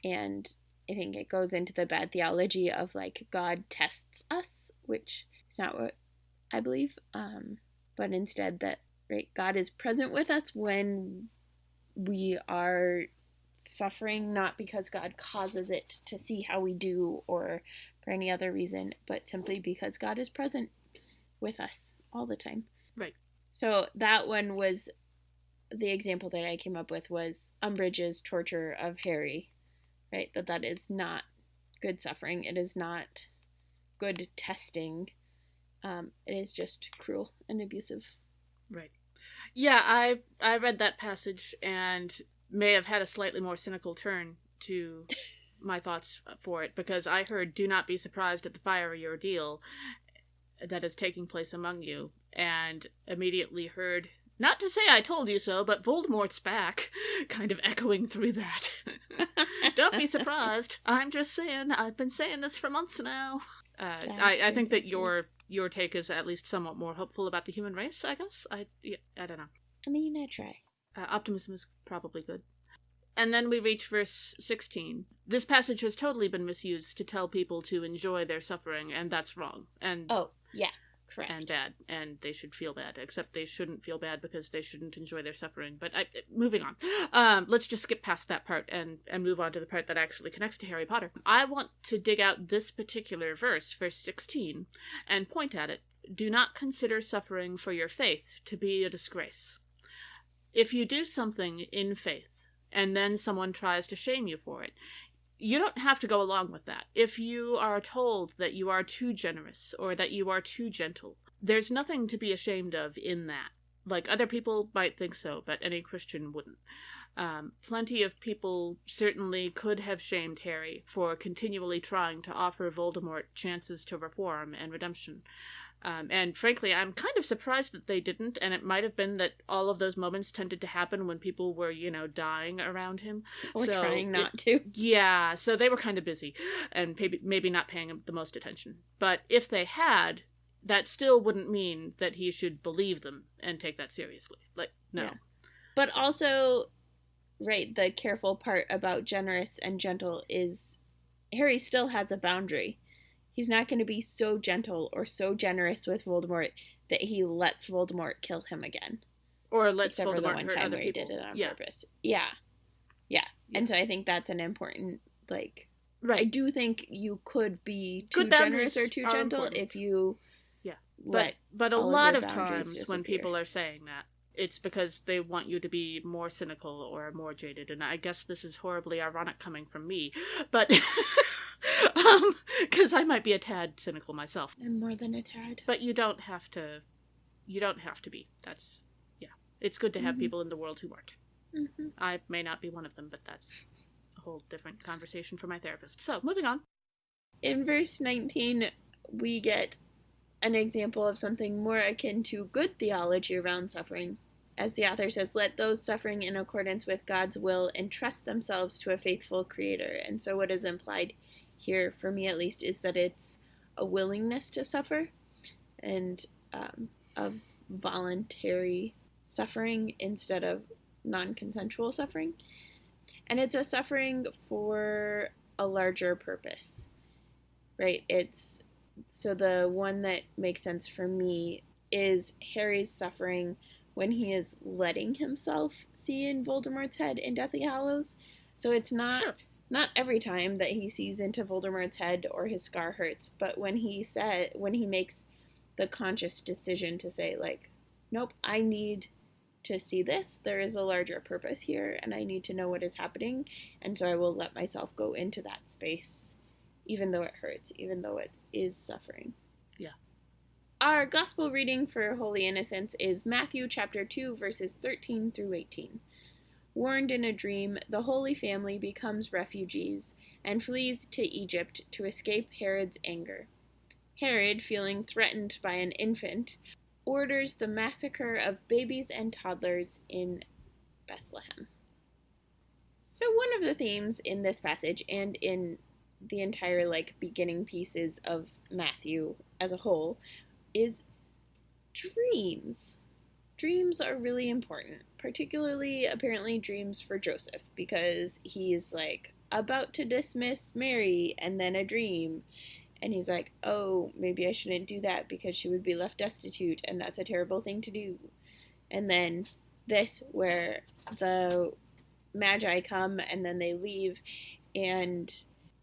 And I think it goes into the bad theology of like God tests us, which is not what I believe, but instead that God is present with us when we are suffering, not because God causes it to see how we do or for any other reason, but simply because God is present with us all the time.
Right.
So that one was the example that I came up with, was Umbridge's torture of Harry, right? That is not good suffering. It is not good testing. It is just cruel and abusive.
Right. Yeah, I read that passage and may have had a slightly more cynical turn to my thoughts for it, because I heard, "Do not be surprised at the fiery ordeal that is taking place among you," and immediately heard, "Not to say I told you so, but Voldemort's back," kind of echoing through that. Don't be surprised. I'm just saying, I've been saying this for months now. I think that your take is at least somewhat more hopeful about the human race, I guess. I don't know.
I mean, I try.
Optimism is probably good. And then we reach verse 16. This passage has totally been misused to tell people to enjoy their suffering, and that's wrong. And
Yeah, correct.
And bad, and they should feel bad, except they shouldn't feel bad because they shouldn't enjoy their suffering. But moving on. Let's just skip past that part and move on to the part that actually connects to Harry Potter. I want to dig out this particular verse, verse 16, and point at it. Do not consider suffering for your faith to be a disgrace. If you do something in faith, and then someone tries to shame you for it, you don't have to go along with that. If you are told that you are too generous or that you are too gentle, there's nothing to be ashamed of in that. Like, other people might think so, but any Christian wouldn't. Plenty of people certainly could have shamed Harry for continually trying to offer Voldemort chances to reform and redemption. And frankly, I'm kind of surprised that they didn't, and it might have been that all of those moments tended to happen when people were, dying around him.
Or trying not to.
Yeah, so they were kind of busy, and maybe not paying him the most attention. But if they had, that still wouldn't mean that he should believe them and take that seriously. Like, no.
Yeah. But also, right, the careful part about generous and gentle is Harry still has a boundary. He's not going to be so gentle or so generous with Voldemort that he lets Voldemort kill him again.
Or lets
Except
Voldemort
for the one
hurt
time
other
where
people.
he did it on purpose. Yeah. And so I think that's an important, like...
Right.
I do think you could be too generous or too gentle if you let
But a
all of
lot
your
of
boundaries
times when
disappear.
people are saying that, it's because they want you to be more cynical or more jaded. And I guess this is horribly ironic coming from me. But... because I might be a tad cynical myself.
And more than a tad.
But you don't have to be. That's, yeah. It's good to have people in the world who aren't.
Mm-hmm.
I may not be one of them, but that's a whole different conversation for my therapist. So, moving on.
In verse 19, we get an example of something more akin to good theology around suffering. As the author says, let those suffering in accordance with God's will entrust themselves to a faithful creator. And so what is implied here, for me at least, is that it's a willingness to suffer and of voluntary suffering instead of non-consensual suffering. And it's a suffering for a larger purpose, right? So the one that makes sense for me is Harry's suffering when he is letting himself see in Voldemort's head in Deathly Hallows. So it's not every time that he sees into Voldemort's head or his scar hurts, but when he makes the conscious decision to say, like, nope, I need to see this. There is a larger purpose here, and I need to know what is happening, and so I will let myself go into that space, even though it hurts, even though it is suffering.
Yeah.
Our gospel reading for Holy Innocents is Matthew chapter 2, verses 13 through 18. Warned in a dream, the Holy Family becomes refugees and flees to Egypt to escape Herod's anger. Herod, feeling threatened by an infant, orders the massacre of babies and toddlers in Bethlehem. So one of the themes in this passage and in the entire beginning pieces of Matthew as a whole is dreams. Dreams are really important, particularly apparently dreams for Joseph, because he's about to dismiss Mary and then a dream. And he's like, oh, maybe I shouldn't do that because she would be left destitute, and that's a terrible thing to do. And then this, where the Magi come and then they leave, and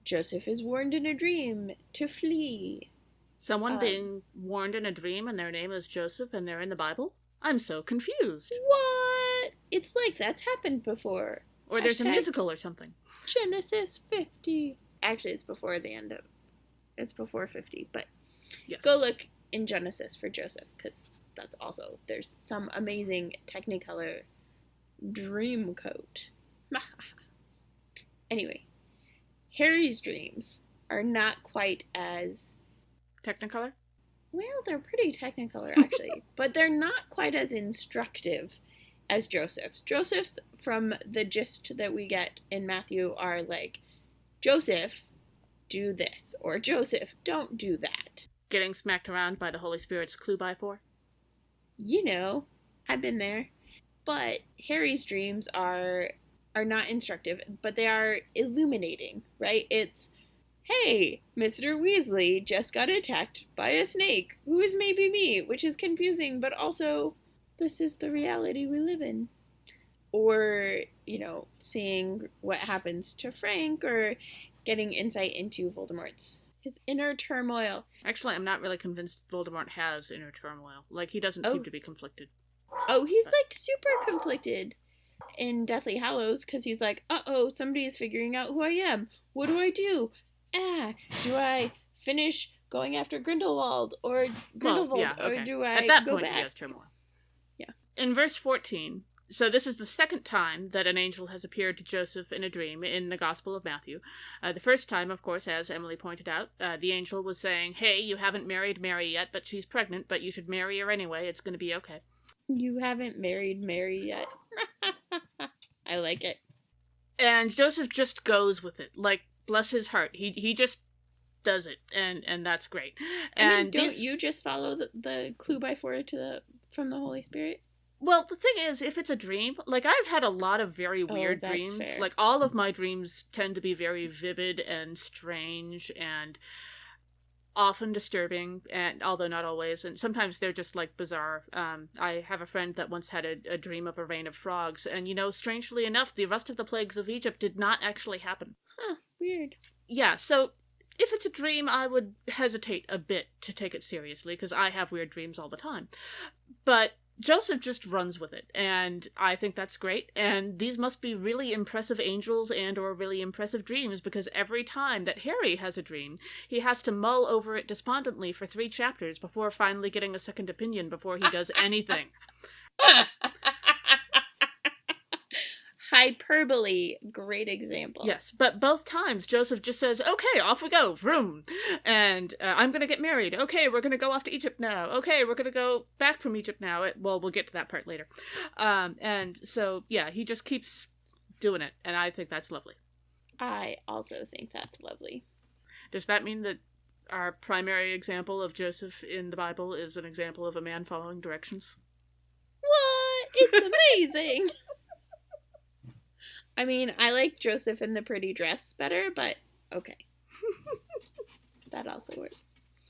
Joseph is warned in a dream to flee.
Someone being warned in a dream and their name is Joseph and they're in the Bible? I'm so confused.
What? It's like that's happened before.
Or there's a musical or something.
Genesis 50. Actually, it's before the end of... It's before 50, but
yes.
Go look in Genesis for Joseph, because that's also... There's some amazing Technicolor dream coat. Anyway, Harry's dreams are not quite as...
Technicolor?
Well, they're pretty Technicolor, actually. But they're not quite as instructive as Joseph's. Joseph's, from the gist that we get in Matthew, are like, Joseph, do this. Or, Joseph, don't do that.
Getting smacked around by the Holy Spirit's clue by four?
You know, I've been there. But Harry's dreams are not instructive, but they are illuminating, right? hey, Mr. Weasley just got attacked by a snake, who is maybe me, which is confusing, but also, this is the reality we live in. Or, seeing what happens to Frank, or getting insight into his inner turmoil.
Actually, I'm not really convinced Voldemort has inner turmoil. Like, he doesn't seem to be conflicted.
Oh, he's super conflicted in Deathly Hallows, because he's like, uh-oh, somebody is figuring out who I am. What do I do? Do I finish going after Grindelwald or Grindelwald, or do I
At that
go
point,
back?
he has turmoil.
Yeah.
In verse 14, so this is the second time that an angel has appeared to Joseph in a dream in the Gospel of Matthew. The first time, of course, as Emily pointed out, the angel was saying, hey, you haven't married Mary yet, but she's pregnant, but you should marry her anyway. It's going to be okay.
You haven't married Mary yet. I like it.
And Joseph just goes with it. Like, bless his heart. He just does it, and that's great. And
don't you just follow the clue by four from the Holy Spirit?
Well, the thing is, if it's a dream, like, I've had a lot of very weird dreams.
Fair.
Like, all of my dreams tend to be very vivid and strange and often disturbing, and although not always, and sometimes they're just, like, bizarre. I have a friend that once had a dream of a rain of frogs, and, strangely enough, the rest of the plagues of Egypt did not actually happen.
Huh, weird.
Yeah, so if it's a dream, I would hesitate a bit to take it seriously, because I have weird dreams all the time. But Joseph just runs with it, and I think that's great, and these must be really impressive angels and or really impressive dreams, because every time that Harry has a dream, he has to mull over it despondently for 3 chapters before finally getting a second opinion before he does anything.
Hyperbole, great example.
Yes, but both times Joseph just says, okay, off we go, vroom, and I'm gonna get married. Okay, we're gonna go off to Egypt now. Okay, we're gonna go back from Egypt now. Well, we'll get to that part later. And so, yeah, he just keeps doing it, and I think that's lovely.
I also think that's lovely.
Does that mean that our primary example of Joseph in the Bible is an example of a man following directions?
What? It's amazing! I mean, I like Joseph in the pretty dress better, but okay. That also works.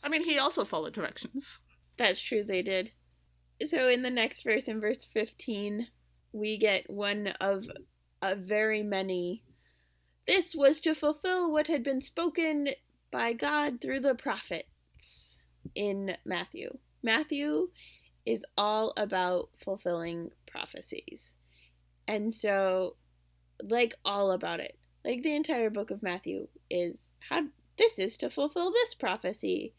I mean, he also followed directions.
That's true, they did. So in the next verse, in verse 15, we get one of very many. This was to fulfill what had been spoken by God through the prophets in Matthew. Matthew is all about fulfilling prophecies. And so, like, all about it. Like, the entire book of Matthew is this is to fulfill this prophecy,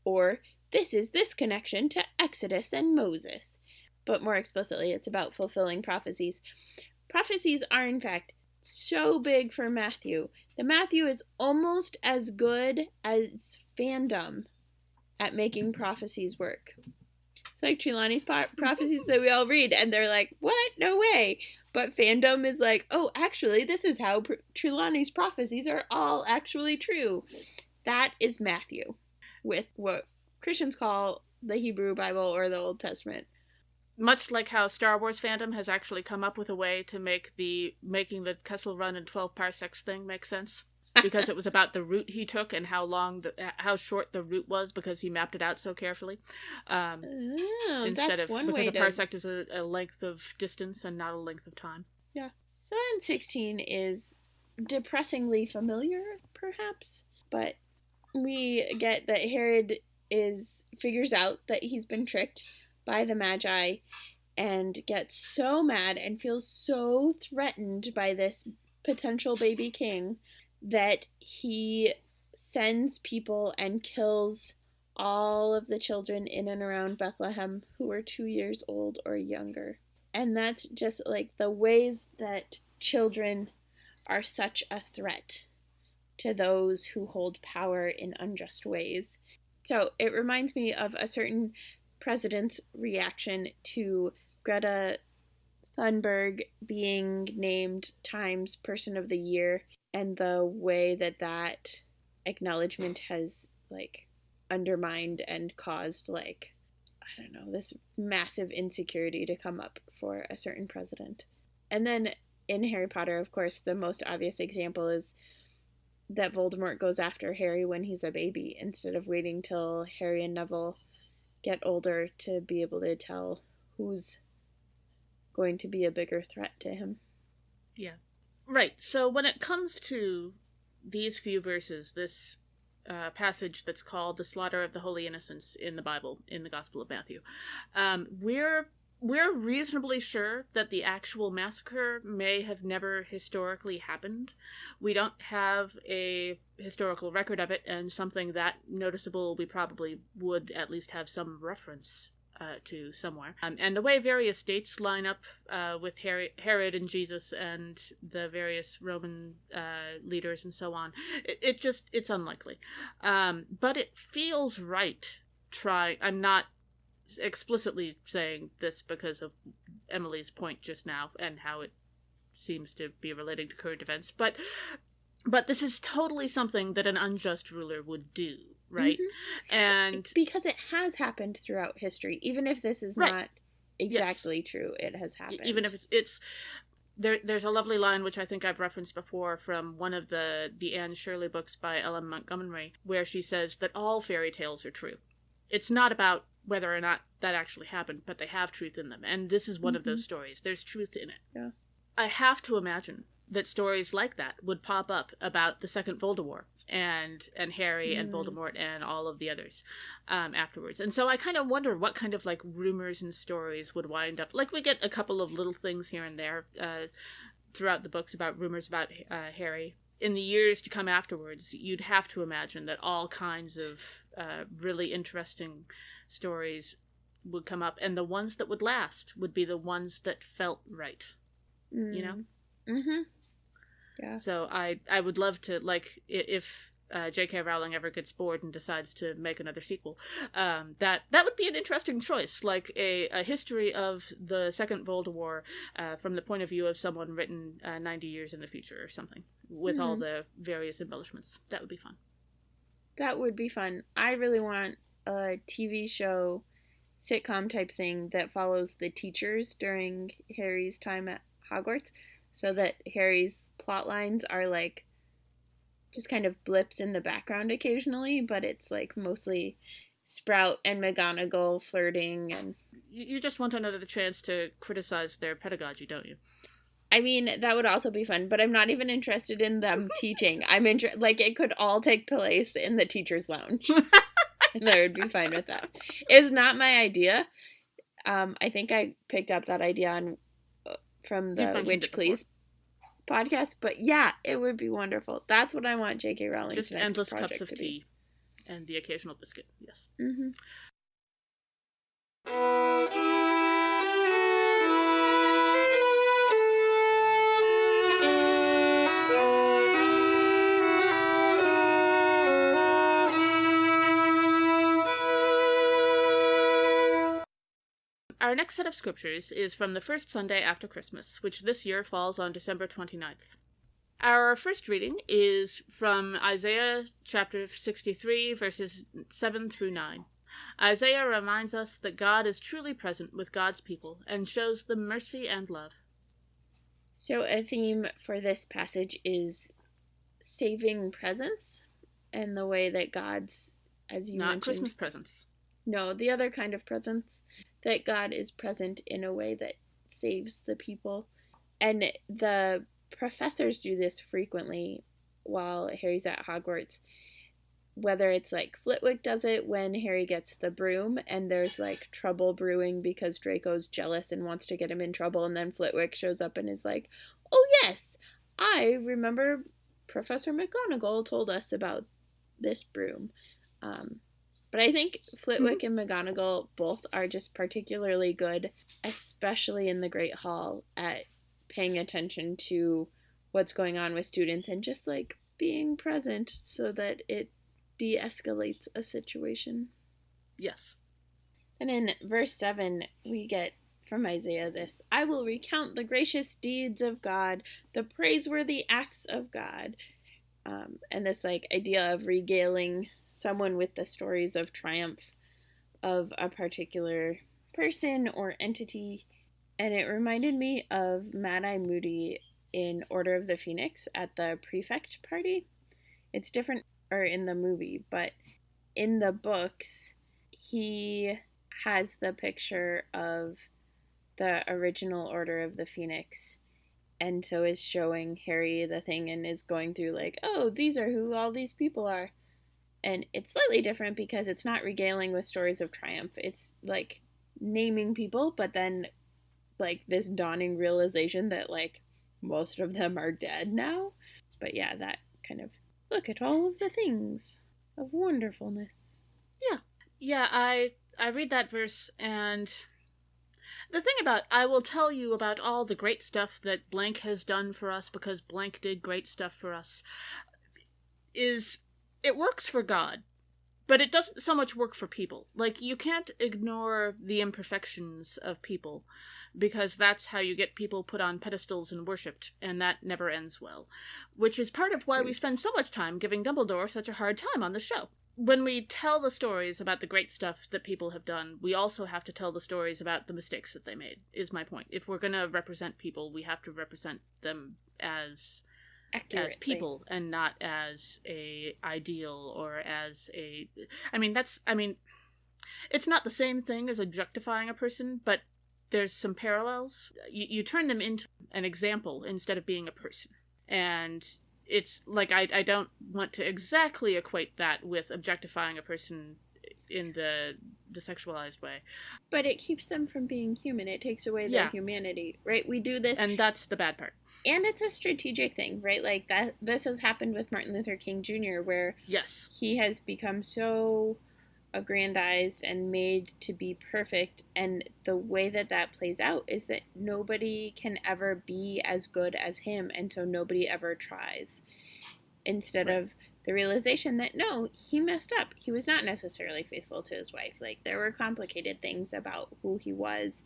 or this is this connection to Exodus and Moses. But more explicitly, it's about fulfilling prophecies. Prophecies are, in fact, so big for Matthew that Matthew is almost as good as fandom at making prophecies work. It's like Trelawney's prophecies that we all read, and they're like, what? No way. But fandom is like, oh, actually, this is how Trelawney's prophecies are all actually true. That is Matthew, with what Christians call the Hebrew Bible or the Old Testament.
Much like how Star Wars fandom has actually come up with a way to make making the Kessel Run in 12 parsecs thing make sense. Because it was about the route he took and how short the route was because he mapped it out so carefully. Instead of because a parsec is a length of distance and not a length of time.
Yeah. So then 16 is depressingly familiar, perhaps, but we get that Herod figures out that he's been tricked by the Magi and gets so mad and feels so threatened by this potential baby king that he sends people and kills all of the children in and around Bethlehem who were 2 years old or younger. And that's just like the ways that children are such a threat to those who hold power in unjust ways. So it reminds me of a certain president's reaction to Greta Thunberg being named Times Person of the Year, and the way that acknowledgement has, like, undermined and caused, like, I don't know, this massive insecurity to come up for a certain president. And then in Harry Potter, of course, the most obvious example is that Voldemort goes after Harry when he's a baby instead of waiting till Harry and Neville get older to be able to tell who's going to be a bigger threat to him.
Yeah. Right. So when it comes to these few verses, this passage that's called the slaughter of the holy innocents in the Bible, in the Gospel of Matthew, we're reasonably sure that the actual massacre may have never historically happened. We don't have a historical record of it, and something that noticeable we probably would at least have some reference to somewhere. And the way various dates line up with Herod and Jesus and the various Roman leaders and so on, it's unlikely. But it feels right. I'm not explicitly saying this because of Emily's point just now and how it seems to be relating to current events, but this is totally something that an unjust ruler would do, right? Mm-hmm. And
because it has happened throughout history, even if this is not exactly true, it has happened.
Even if it's there's a lovely line which I think I've referenced before from one of the Anne Shirley books by Ellen Montgomery, where she says that all fairy tales are true. It's not about whether or not that actually happened, but they have truth in them. And this is one of those stories. There's truth in it.
Yeah.
I have to imagine that stories like that would pop up about the second Voldemort and Harry and Voldemort and all of the others afterwards. And so I kind of wonder what kind of like rumors and stories would wind up. Like we get a couple of little things here and there throughout the books about rumors about Harry. In the years to come afterwards, you'd have to imagine that all kinds of really interesting stories would come up, and the ones that would last would be the ones that felt right. You know?
Mm-hmm. Yeah.
So I would love to, like, if J.K. Rowling ever gets bored and decides to make another sequel, that would be an interesting choice, like a history of the second Voldemort from the point of view of someone written 90 years in the future or something, with all the various embellishments. That would be fun.
That would be fun. I really want a TV show, sitcom type thing that follows the teachers during Harry's time at Hogwarts, so that Harry's plot lines are like just kind of blips in the background occasionally, but it's like mostly Sprout and McGonagall flirting. And
you just want another chance to criticize their pedagogy, don't you?
I mean, that would also be fun, but I'm not even interested in them teaching. I'm like, it could all take place in the teacher's lounge. And I would be fine with that. It's not my idea. I think I picked up that idea from the Witch Please podcast, but yeah, it would be wonderful. That's what I want J.K. Rowling's
just
next
endless
project
cups of
to
tea
be.
And the occasional biscuit. Yes.
Mm-hmm.
Our next set of scriptures is from the first Sunday after Christmas, which this year falls on December 29th. Our first reading is from Isaiah chapter 63, verses 7 through 9. Isaiah reminds us that God is truly present with God's people and shows them mercy and love.
So a theme for this passage is saving presents, and the way that God's, as you mentioned...
Not Christmas presents.
No, the other kind of presents, that God is present in a way that saves the people. And the professors do this frequently while Harry's at Hogwarts. Whether it's like Flitwick does it when Harry gets the broom and there's like trouble brewing because Draco's jealous and wants to get him in trouble, and then Flitwick shows up and is like, oh yes, I remember Professor McGonagall told us about this broom. But I think Flitwick and McGonagall both are just particularly good, especially in the Great Hall, at paying attention to what's going on with students and just like being present so that it de-escalates a situation.
Yes.
And in verse 7, we get from Isaiah this: I will recount the gracious deeds of God, the praiseworthy acts of God. And this like idea of regaling someone with the stories of triumph of a particular person or entity. And it reminded me of Mad-Eye Moody in Order of the Phoenix at the prefect party. It's different, or in the movie, but in the books, he has the picture of the original Order of the Phoenix, and so is showing Harry the thing and is going through like, oh, these are who all these people are. And it's slightly different because it's not regaling with stories of triumph. It's like naming people, but then like this dawning realization that like most of them are dead now. But yeah, that kind of look at all of the things of wonderfulness.
Yeah. Yeah, I read that verse, and the thing about I will tell you about all the great stuff that blank has done for us because blank did great stuff for us is it works for God, but it doesn't so much work for people. Like, you can't ignore the imperfections of people, because that's how you get people put on pedestals and worshipped, and that never ends well. Which is part of why we spend so much time giving Dumbledore such a hard time on the show. When we tell the stories about the great stuff that people have done, we also have to tell the stories about the mistakes that they made, is my point. If we're going to represent people, we have to represent them as people and not as a ideal or as a it's not the same thing as objectifying a person, but there's some parallels. You turn them into an example instead of being a person. And it's like I don't want to exactly equate that with objectifying a person in the sexualized way.
But it keeps them from being human. It takes away their humanity, right? We do this.
And that's the bad part.
And it's a strategic thing, right? Like that. This has happened with Martin Luther King Jr., where
yes,
he has become so aggrandized and made to be perfect, and the way that that plays out is that nobody can ever be as good as him, and so nobody ever tries, instead of the realization that no, he messed up. He was not necessarily faithful to his wife. Like, there were complicated things about who he was,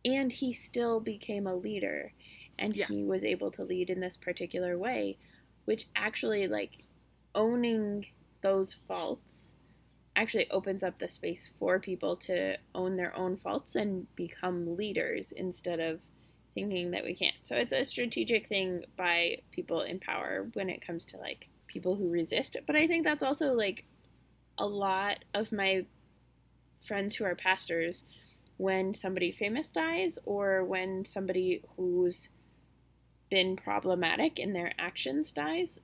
and he still became a leader, and he was able to lead in this particular way, which actually, like, owning those faults actually opens up the space for people to own their own faults and become leaders instead of thinking that we can't. So it's a strategic thing by people in power when it comes to like people who resist. But I think that's also like a lot of my friends who are pastors, when somebody famous dies or when somebody who's been problematic in their actions dies,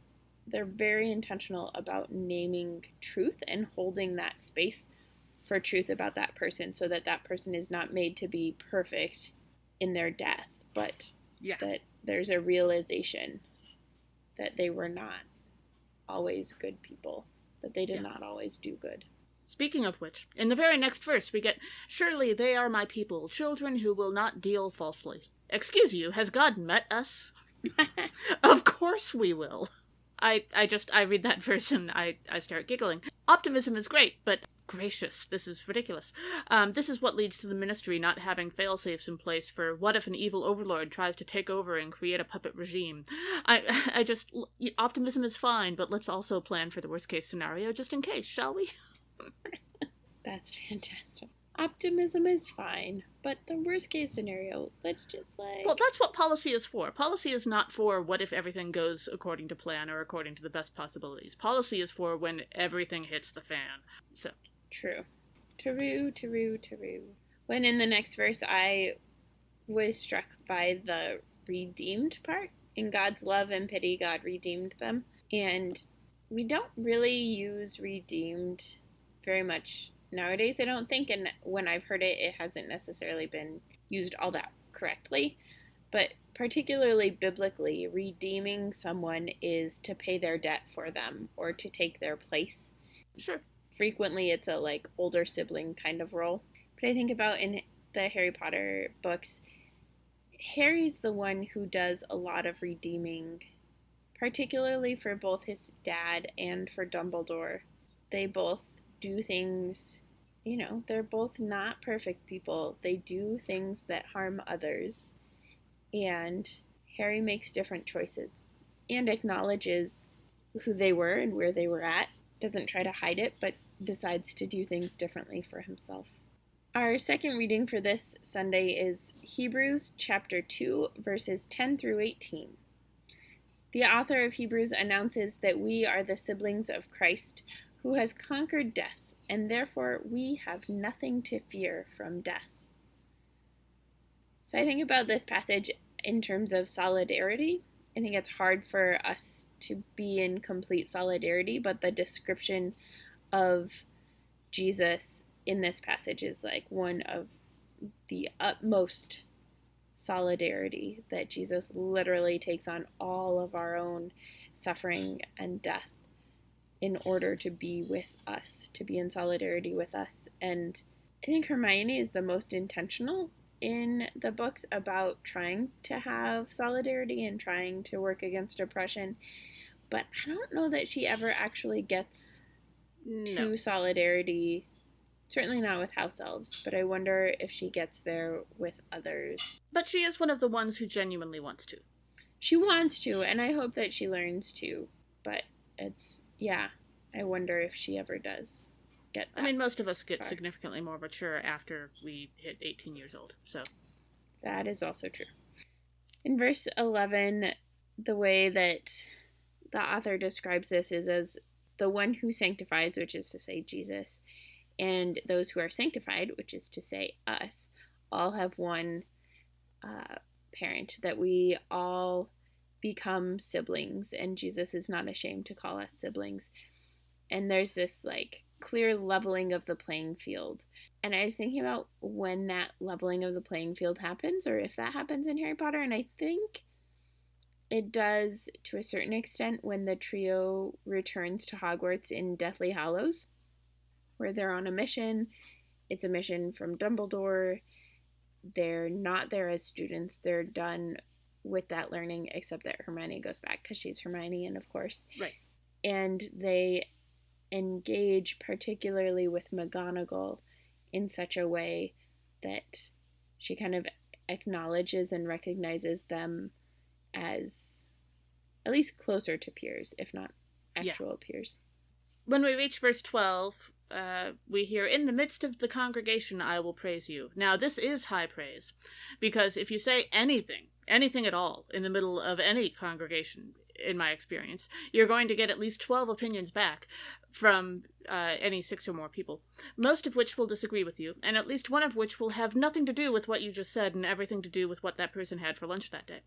they're very intentional about naming truth and holding that space for truth about that person, so that that person is not made to be perfect in their death, but that there's a realization that they were not always good people, that they did not always do good.
Speaking of which, in the very next verse we get, "Surely they are my people, children who will not deal falsely." Excuse you, has God met us? Of course we will. I read that verse and I start giggling. Optimism is great, but gracious, this is ridiculous. This is what leads to the ministry not having fail-safes in place for what if an evil overlord tries to take over and create a puppet regime. Optimism is fine, but let's also plan for the worst-case scenario just in case, shall we?
That's fantastic. Optimism is fine, but the worst case scenario, let's just like...
Well, that's what policy is for. Policy is not for what if everything goes according to plan or according to the best possibilities. Policy is for when everything hits the fan. So.
True. True. When in the next verse, I was struck by the redeemed part. In God's love and pity, God redeemed them. And we don't really use redeemed very much nowadays, I don't think, and when I've heard it, it hasn't necessarily been used all that correctly. But particularly biblically, redeeming someone is to pay their debt for them or to take their place.
Sure.
Frequently, it's a like older sibling kind of role. But I think about in the Harry Potter books, Harry's the one who does a lot of redeeming, particularly for both his dad and for Dumbledore. They both do things, you know, they're both not perfect people. They do things that harm others. And Harry makes different choices and acknowledges who they were and where they were at. Doesn't try to hide it, but decides to do things differently for himself. Our second reading for this Sunday is Hebrews chapter 2, verses 10 through 18. The author of Hebrews announces that we are the siblings of Christ who has conquered death, and therefore we have nothing to fear from death. So I think about this passage in terms of solidarity. I think it's hard for us to be in complete solidarity, but the description of Jesus in this passage is like one of the utmost solidarity, that Jesus literally takes on all of our own suffering and death in order to be with us, to be in solidarity with us. And I think Hermione is the most intentional in the books about trying to have solidarity and trying to work against oppression, but I don't know that she ever actually gets to solidarity. Certainly not with house elves, but I wonder if she gets there with others.
But she is one of the ones who genuinely wants to.
She wants to, and I hope that she learns to, but it's, yeah, I wonder if she ever does get that.
I mean, most of us get significantly more mature after we hit 18 years old, so.
That is also true. In verse 11, the way that the author describes this is as the one who sanctifies, which is to say Jesus, and those who are sanctified, which is to say us, all have one parent, that we all become siblings, and Jesus is not ashamed to call us siblings. And there's this like clear leveling of the playing field. And I was thinking about when that leveling of the playing field happens, or if that happens in Harry Potter, and I think it does to a certain extent when the trio returns to Hogwarts in Deathly Hallows, where they're on a mission. It's a mission from Dumbledore. They're not there as students. They're done with that learning, except that Hermione goes back because she's Hermione, and of course.
Right.
And they engage particularly with McGonagall in such a way that she kind of acknowledges and recognizes them as at least closer to peers, if not actual peers.
When we reach verse 12, we hear, "In the midst of the congregation I will praise you." Now, this is high praise, because if you say anything at all, in the middle of any congregation, in my experience, you're going to get at least 12 opinions back from any 6 or more people, most of which will disagree with you, and at least one of which will have nothing to do with what you just said and everything to do with what that person had for lunch that day,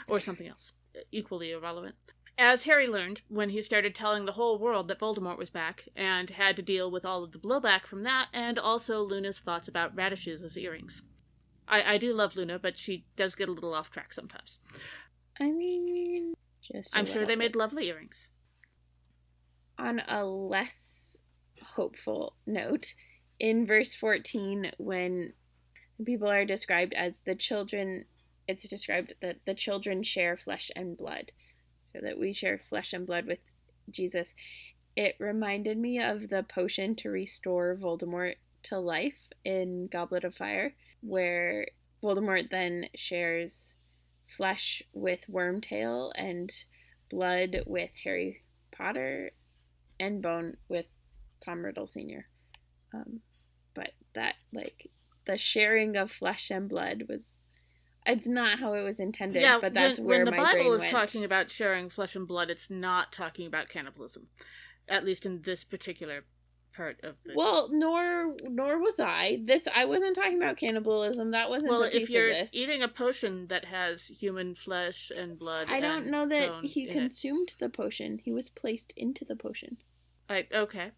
or something else, equally irrelevant. As Harry learned when he started telling the whole world that Voldemort was back, and had to deal with all of the blowback from that, and also Luna's thoughts about radishes as earrings. I do love Luna, but she does get a little off track sometimes.
I mean,
I'm sure they made lovely earrings.
On a less hopeful note, in verse 14, when people are described as the children, it's described that the children share flesh and blood. So that we share flesh and blood with Jesus. It reminded me of the potion to restore Voldemort to life in Goblet of Fire, where Voldemort then shares flesh with Wormtail and blood with Harry Potter and bone with Tom Riddle Sr. But that, like, the sharing of flesh and blood was, it's not how it was intended, but that's where my brain went.
When the Bible is talking about sharing flesh and blood, it's not talking about cannibalism, at least in this particular part of the...
Well, nor was I. I wasn't talking about cannibalism. That wasn't the piece of this.
Well, if you're eating a potion that has human flesh and blood,
I don't know that he consumed the potion. He was placed into the potion.
Okay.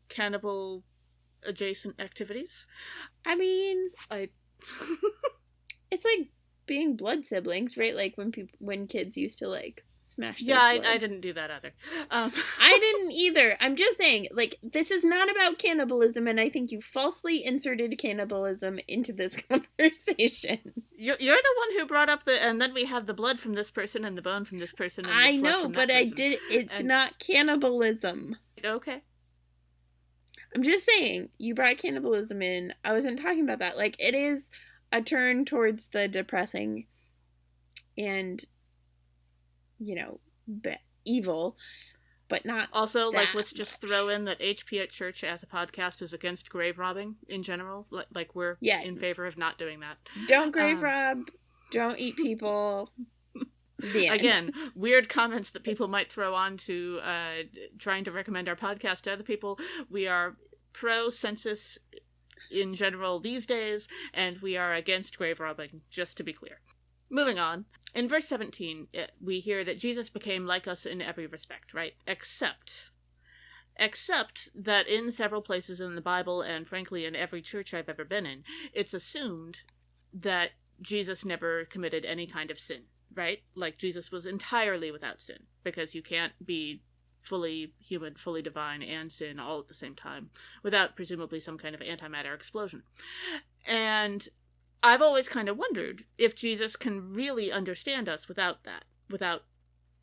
Cannibal adjacent activities?
I mean... It's like being blood siblings, right? Like when kids used to like smash their blood.
I didn't do that either.
I didn't either. I'm just saying, like, this is not about cannibalism, and I think you falsely inserted cannibalism into this conversation.
You're the one who brought up and then we have the blood from this person and the bone from this person and the
I
flesh
know,
from that
but
person.
it's not cannibalism.
Okay.
I'm just saying, you brought cannibalism in. I wasn't talking about that. Like, it is a turn towards the depressing and, evil, but not
also, like, let's just throw in that HP at Church as a podcast is against grave robbing in general. Like, we're in favor of not doing that.
Don't grave rob. Don't eat people. The end.
Again, weird comments that people might throw on to trying to recommend our podcast to other people. We are pro-census in general these days, and we are against grave robbing, just to be clear. Moving on. In verse 17, we hear that Jesus became like us in every respect, right? Except that in several places in the Bible, and frankly in every church I've ever been in, it's assumed that Jesus never committed any kind of sin, right? Like Jesus was entirely without sin, because you can't be fully human, fully divine, and sin all at the same time, without presumably some kind of antimatter explosion. And I've always kind of wondered if Jesus can really understand us without that, without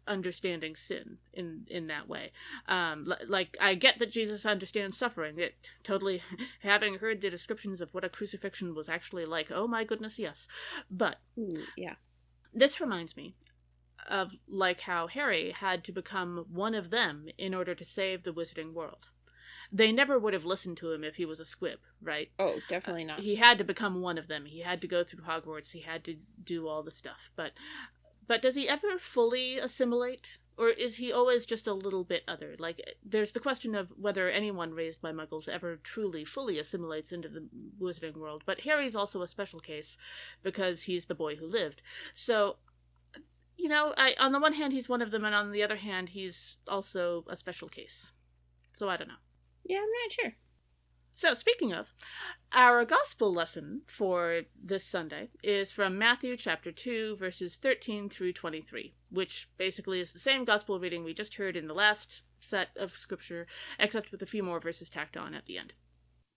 understanding sin in that way. Like, I get that Jesus understands suffering. It totally, having heard the descriptions of what a crucifixion was actually like, oh my goodness, yes. But
yeah,
this reminds me of like how Harry had to become one of them in order to save the wizarding world. They never would have listened to him if he was a squib, right?
Oh, definitely not.
He had to become one of them. He had to go through Hogwarts. He had to do all the stuff. But does he ever fully assimilate? Or is he always just a little bit other? Like, there's the question of whether anyone raised by muggles ever truly, fully assimilates into the wizarding world. But Harry's also a special case because he's the boy who lived. So, you know, on the one hand, he's one of them, and on the other hand, he's also a special case. So I don't know.
Yeah, I'm not sure.
So, speaking of, our gospel lesson for this Sunday is from Matthew chapter 2, verses 13 through 23, which basically is the same gospel reading we just heard in the last set of scripture, except with a few more verses tacked on at the end.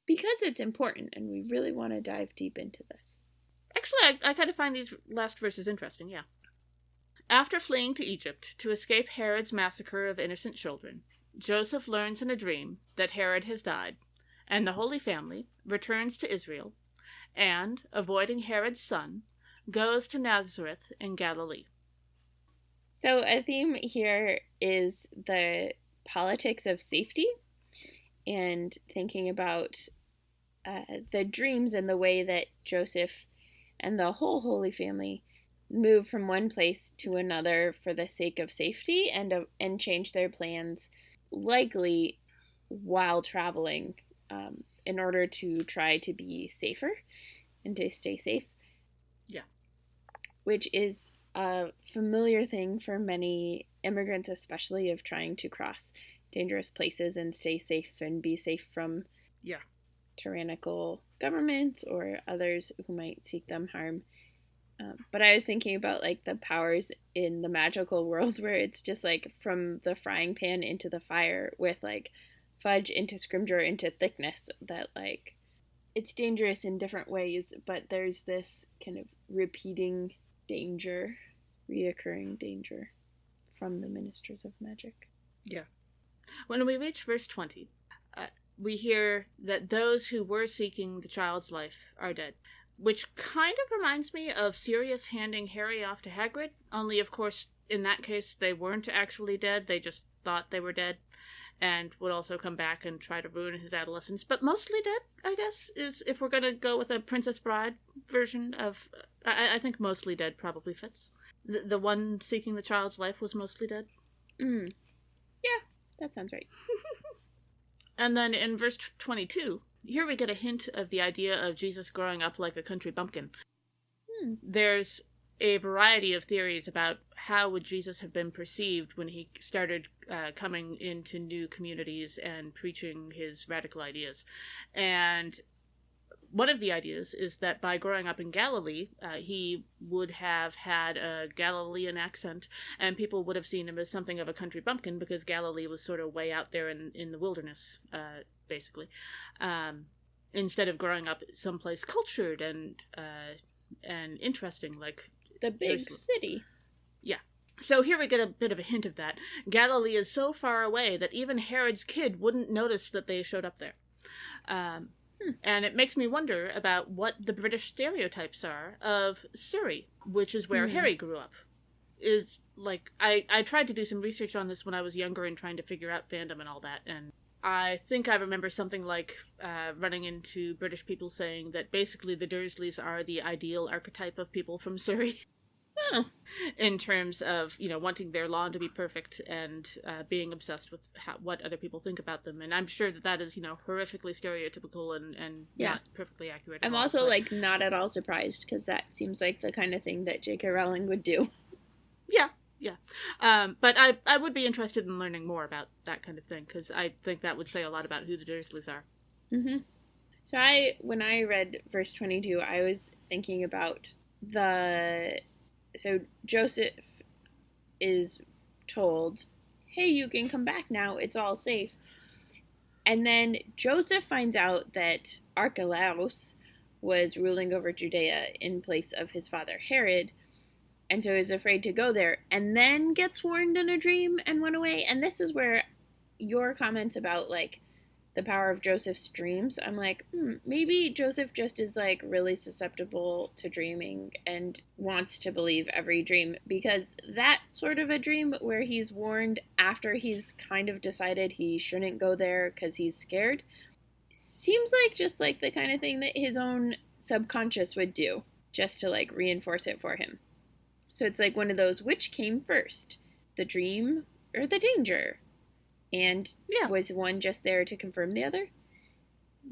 Because it's important, and we really want to dive deep into this.
Actually, I kind of find these last verses interesting, yeah. After fleeing to Egypt to escape Herod's massacre of innocent children, Joseph learns in a dream that Herod has died, and the Holy Family returns to Israel, and, avoiding Herod's son, goes to Nazareth in Galilee.
So a theme here is the politics of safety, and thinking about the dreams and the way that Joseph and the whole Holy Family move from one place to another for the sake of safety, and change their plans, likely while traveling, in order to try to be safer and to stay safe.
Yeah.
Which is a familiar thing for many immigrants, especially of trying to cross dangerous places and stay safe and be safe from tyrannical governments or others who might seek them harm. But I was thinking about like the powers in the magical world where it's just like from the frying pan into the fire with like fudge into scrimgeour into thickness, that like it's dangerous in different ways, but there's this kind of repeating danger, reoccurring danger from the ministers of magic.
Yeah. When we reach verse 20, we hear that those who were seeking the child's life are dead. Which kind of reminds me of Sirius handing Harry off to Hagrid, only of course in that case they weren't actually dead, they just thought they were dead, and would also come back and try to ruin his adolescence. But mostly dead, I guess, is if we're going to go with a Princess Bride version of... I think mostly dead probably fits. The one seeking the child's life was mostly dead.
Yeah, that sounds right.
And then in verse 22... here we get a hint of the idea of Jesus growing up like a country bumpkin. There's a variety of theories about how would Jesus have been perceived when he started coming into new communities and preaching his radical ideas. And one of the ideas is that by growing up in Galilee, he would have had a Galilean accent, and people would have seen him as something of a country bumpkin because Galilee was sort of way out there in the wilderness, basically, instead of growing up someplace cultured and interesting like
the big
Jerusalem.
City.
Yeah. So here we get a bit of a hint of that. Galilee is so far away that even Herod's kid wouldn't notice that they showed up there. And it makes me wonder about what the British stereotypes are of Surrey, which is where Harry grew up. Is like I tried to do some research on this when I was younger and trying to figure out fandom and all that, and I think I remember something like running into British people saying that basically the Dursleys are the ideal archetype of people from Surrey.
Oh.
in terms of, wanting their lawn to be perfect and being obsessed with what other people think about them. And I'm sure that is, horrifically stereotypical and
Yeah.
not perfectly accurate.
I'm
at all,
also,
but...
like, not at all surprised, because that seems like the kind of thing that J.K. Rowling would do.
Yeah, yeah. But I would be interested in learning more about that kind of thing, because I think that would say a lot about who the Dursleys are.
Mm-hmm. So when I read verse 22, I was thinking about so Joseph is told, hey, you can come back now, it's all safe. And then Joseph finds out that Archelaus was ruling over Judea in place of his father Herod, and so is afraid to go there, and then gets warned in a dream and went away. And this is where your comments about, like, the power of Joseph's dreams, I'm like, maybe Joseph just is, like, really susceptible to dreaming and wants to believe every dream, because that sort of a dream where he's warned after he's kind of decided he shouldn't go there because he's scared seems like just like the kind of thing that his own subconscious would do just to, like, reinforce it for him. So it's like one of those, which came first, the dream or the danger? And was one just there to confirm the other?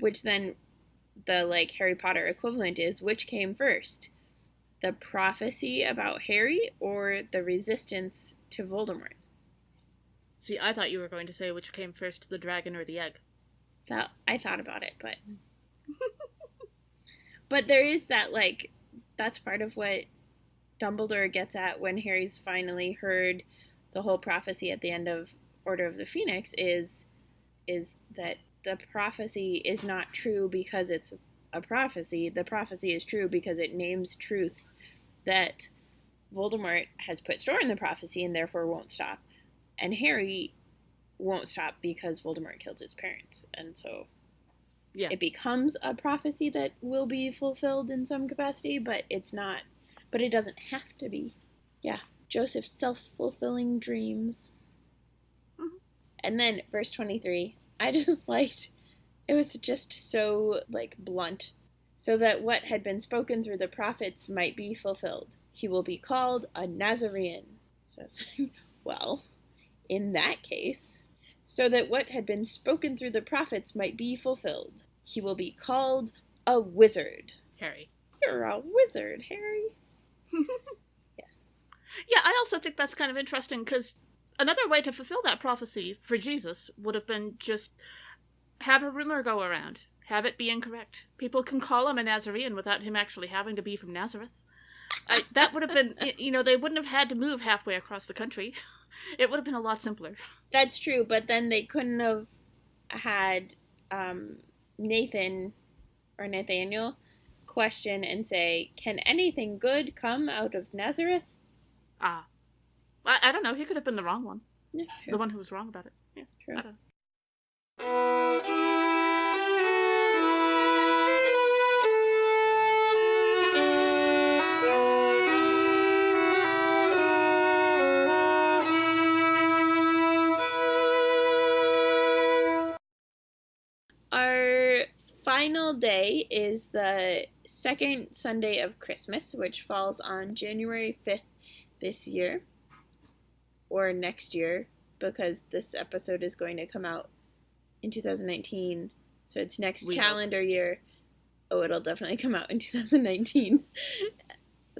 Which then the, like, Harry Potter equivalent is, which came first? The prophecy about Harry or the resistance to Voldemort?
See, I thought you were going to say which came first, the dragon or the egg.
I thought about it, but... But there is that, like, that's part of what Dumbledore gets at when Harry's finally heard the whole prophecy at the end of Order of the Phoenix is that the prophecy is not true because it's a prophecy. The prophecy is true because it names truths that Voldemort has put store in the prophecy and therefore won't stop. And Harry won't stop because Voldemort killed his parents. And so it becomes a prophecy that will be fulfilled in some capacity, but it's not. But it doesn't have to be. Yeah. Joseph's self-fulfilling dreams. Mm-hmm. And then verse 23, I just liked, it was just so, like, blunt. So that what had been spoken through the prophets might be fulfilled. He will be called a Nazarene. So I was like, well, in that case, so that what had been spoken through the prophets might be fulfilled. He will be called a wizard.
Harry.
You're a wizard, Harry. Yes.
Yeah, I also think that's kind of interesting, because another way to fulfill that prophecy for Jesus would have been just have a rumor go around. Have it be incorrect. People can call him a Nazarene without him actually having to be from Nazareth. That would have been, they wouldn't have had to move halfway across the country. It would have been a lot simpler.
That's true, but then they couldn't have had Nathan or Nathaniel question and say, can anything good come out of Nazareth?
I don't know. He could have been the wrong one.
Yeah, true.
The one who was wrong about it. Yeah,
true.
I don't know.
Our final day is the second Sunday of Christmas, which falls on January 5th this year, or next year, because this episode is going to come out in 2019, so it's next calendar year. Oh, it'll definitely come out in 2019.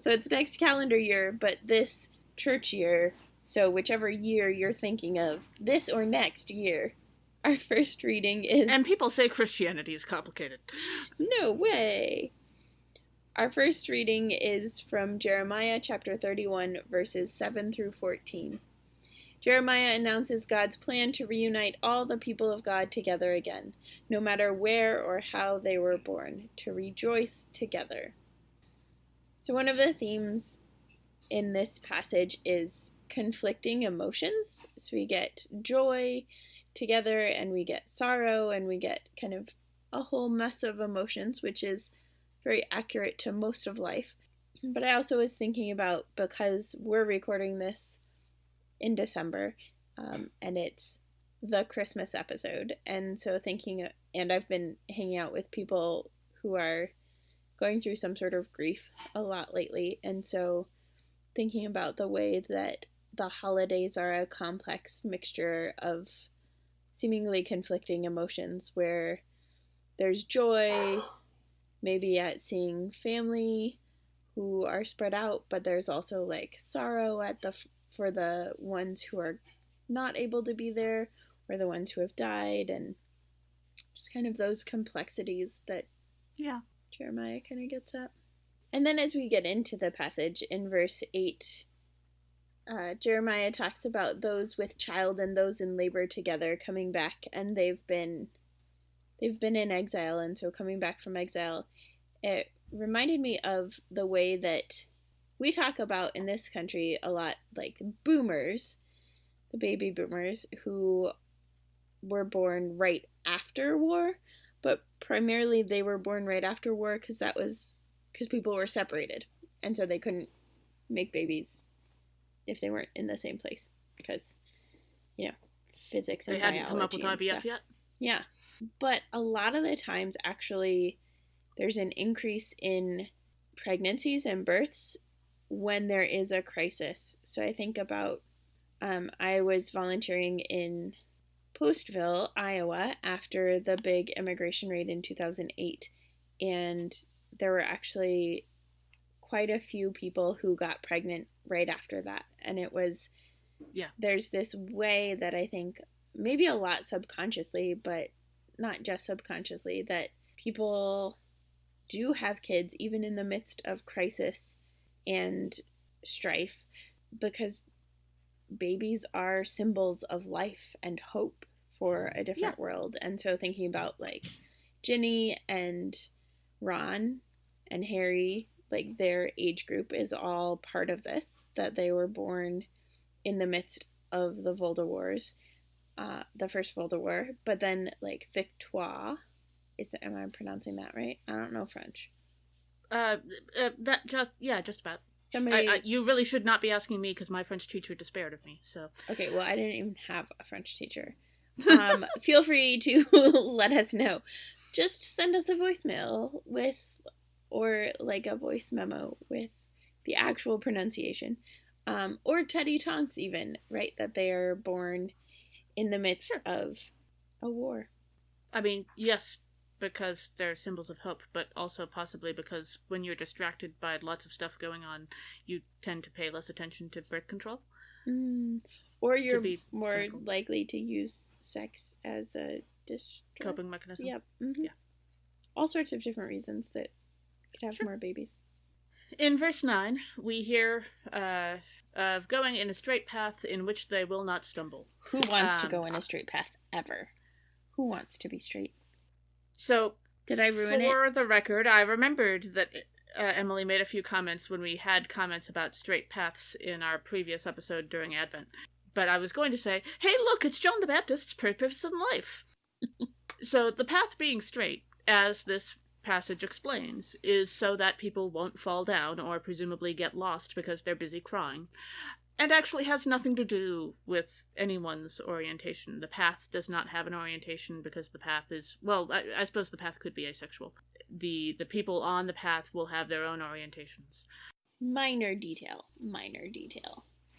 So it's next calendar year, but this church year, so whichever year you're thinking of, this or next year. Our first reading is...
And people say Christianity is complicated.
No way! Our first reading is from Jeremiah chapter 31, verses 7 through 14. Jeremiah announces God's plan to reunite all the people of God together again, no matter where or how they were born, to rejoice together. So one of the themes in this passage is conflicting emotions. So we get joy together, and we get sorrow, and we get kind of a whole mess of emotions, which is very accurate to most of life. But I also was thinking about, because we're recording this in December, and it's the Christmas episode, and so thinking, and I've been hanging out with people who are going through some sort of grief a lot lately, and so thinking about the way that the holidays are a complex mixture of seemingly conflicting emotions, where there's joy maybe at seeing family who are spread out, but there's also like sorrow at for the ones who are not able to be there, or the ones who have died, and just kind of those complexities that Jeremiah kind of gets at. And then as we get into the passage in verse 8, Jeremiah talks about those with child and those in labor together coming back, and they've been in exile, and so coming back from exile. It reminded me of the way that we talk about in this country a lot, like boomers, the baby boomers who were born right after war, but primarily they were born right after war because people were separated, and so they couldn't make babies if they weren't in the same place because, physics and biology. They hadn't come up with IVF yet? Yeah. But a lot of the times, actually, there's an increase in pregnancies and births when there is a crisis. So I think about, I was volunteering in Postville, Iowa, after the big immigration raid in 2008. And there were actually quite a few people who got pregnant right after that. And it was, there's this way that I think maybe a lot subconsciously, but not just subconsciously, that people do have kids even in the midst of crisis and strife, because babies are symbols of life and hope for a different world. And so thinking about like Ginny and Ron and Harry, like their age group is all part of this, that they were born in the midst of the Volda Wars, the first Volda War. But then like Victoire, am I pronouncing that right? I don't know French.
Just about. Somebody, you really should not be asking me because my French teacher despaired of me. So
okay, well, I didn't even have a French teacher. Feel free to let us know. Just send us a voicemail or like a voice memo with the actual pronunciation, or Teddy Tonks even, right? That they are born in the midst of a war.
I mean, yes, because they're symbols of hope, but also possibly because when you're distracted by lots of stuff going on, you tend to pay less attention to birth control.
Or you're more likely to use sex as a
coping mechanism.
Yep. Mm-hmm. Yeah. All sorts of different reasons that could have more babies.
In verse 9, we hear of going in a straight path in which they will not stumble.
Who wants to go in a straight path ever? Who wants to be straight?
So,
did I ruin it?
For the record, I remembered that Emily made a few comments when we had comments about straight paths in our previous episode during Advent. But I was going to say, hey, look, it's John the Baptist's purpose in life. So the path being straight, as this passage explains, is so that people won't fall down or presumably get lost because they're busy crying. And actually has nothing to do with anyone's orientation. The path does not have an orientation because the path is... Well, I suppose the path could be asexual. The people on the path will have their own orientations.
Minor detail.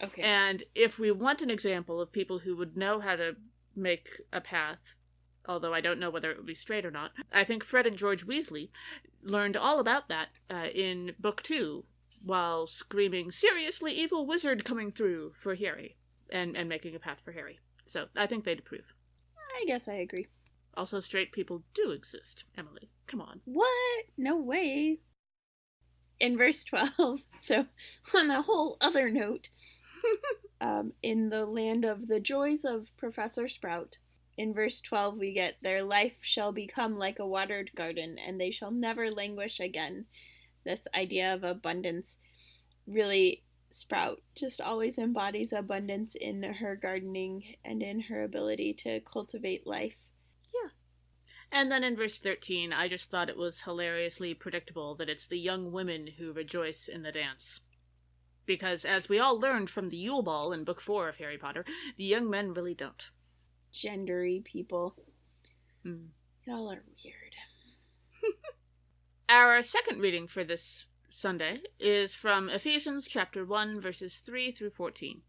Okay.
And if we want an example of people who would know how to make a path, although I don't know whether it would be straight or not, I think Fred and George Weasley learned all about that in Book 2, while screaming, seriously evil wizard coming through for Harry, and making a path for Harry. So I think they'd approve.
I guess I agree.
Also, straight people do exist, Emily. Come on.
What? No way. In verse 12, so on a whole other note, in the land of the joys of Professor Sprout, in verse 12 we get, their life shall become like a watered garden, and they shall never languish again. This idea of abundance, really, Sprout just always embodies abundance in her gardening and in her ability to cultivate life.
Yeah. And then in verse 13, I just thought it was hilariously predictable that it's the young women who rejoice in the dance. Because, as we all learned from the Yule Ball in Book 4 of Harry Potter, the young men really don't.
Gendery people. Y'all are weird.
Our second reading for this Sunday is from Ephesians chapter 1, verses 3 through 14.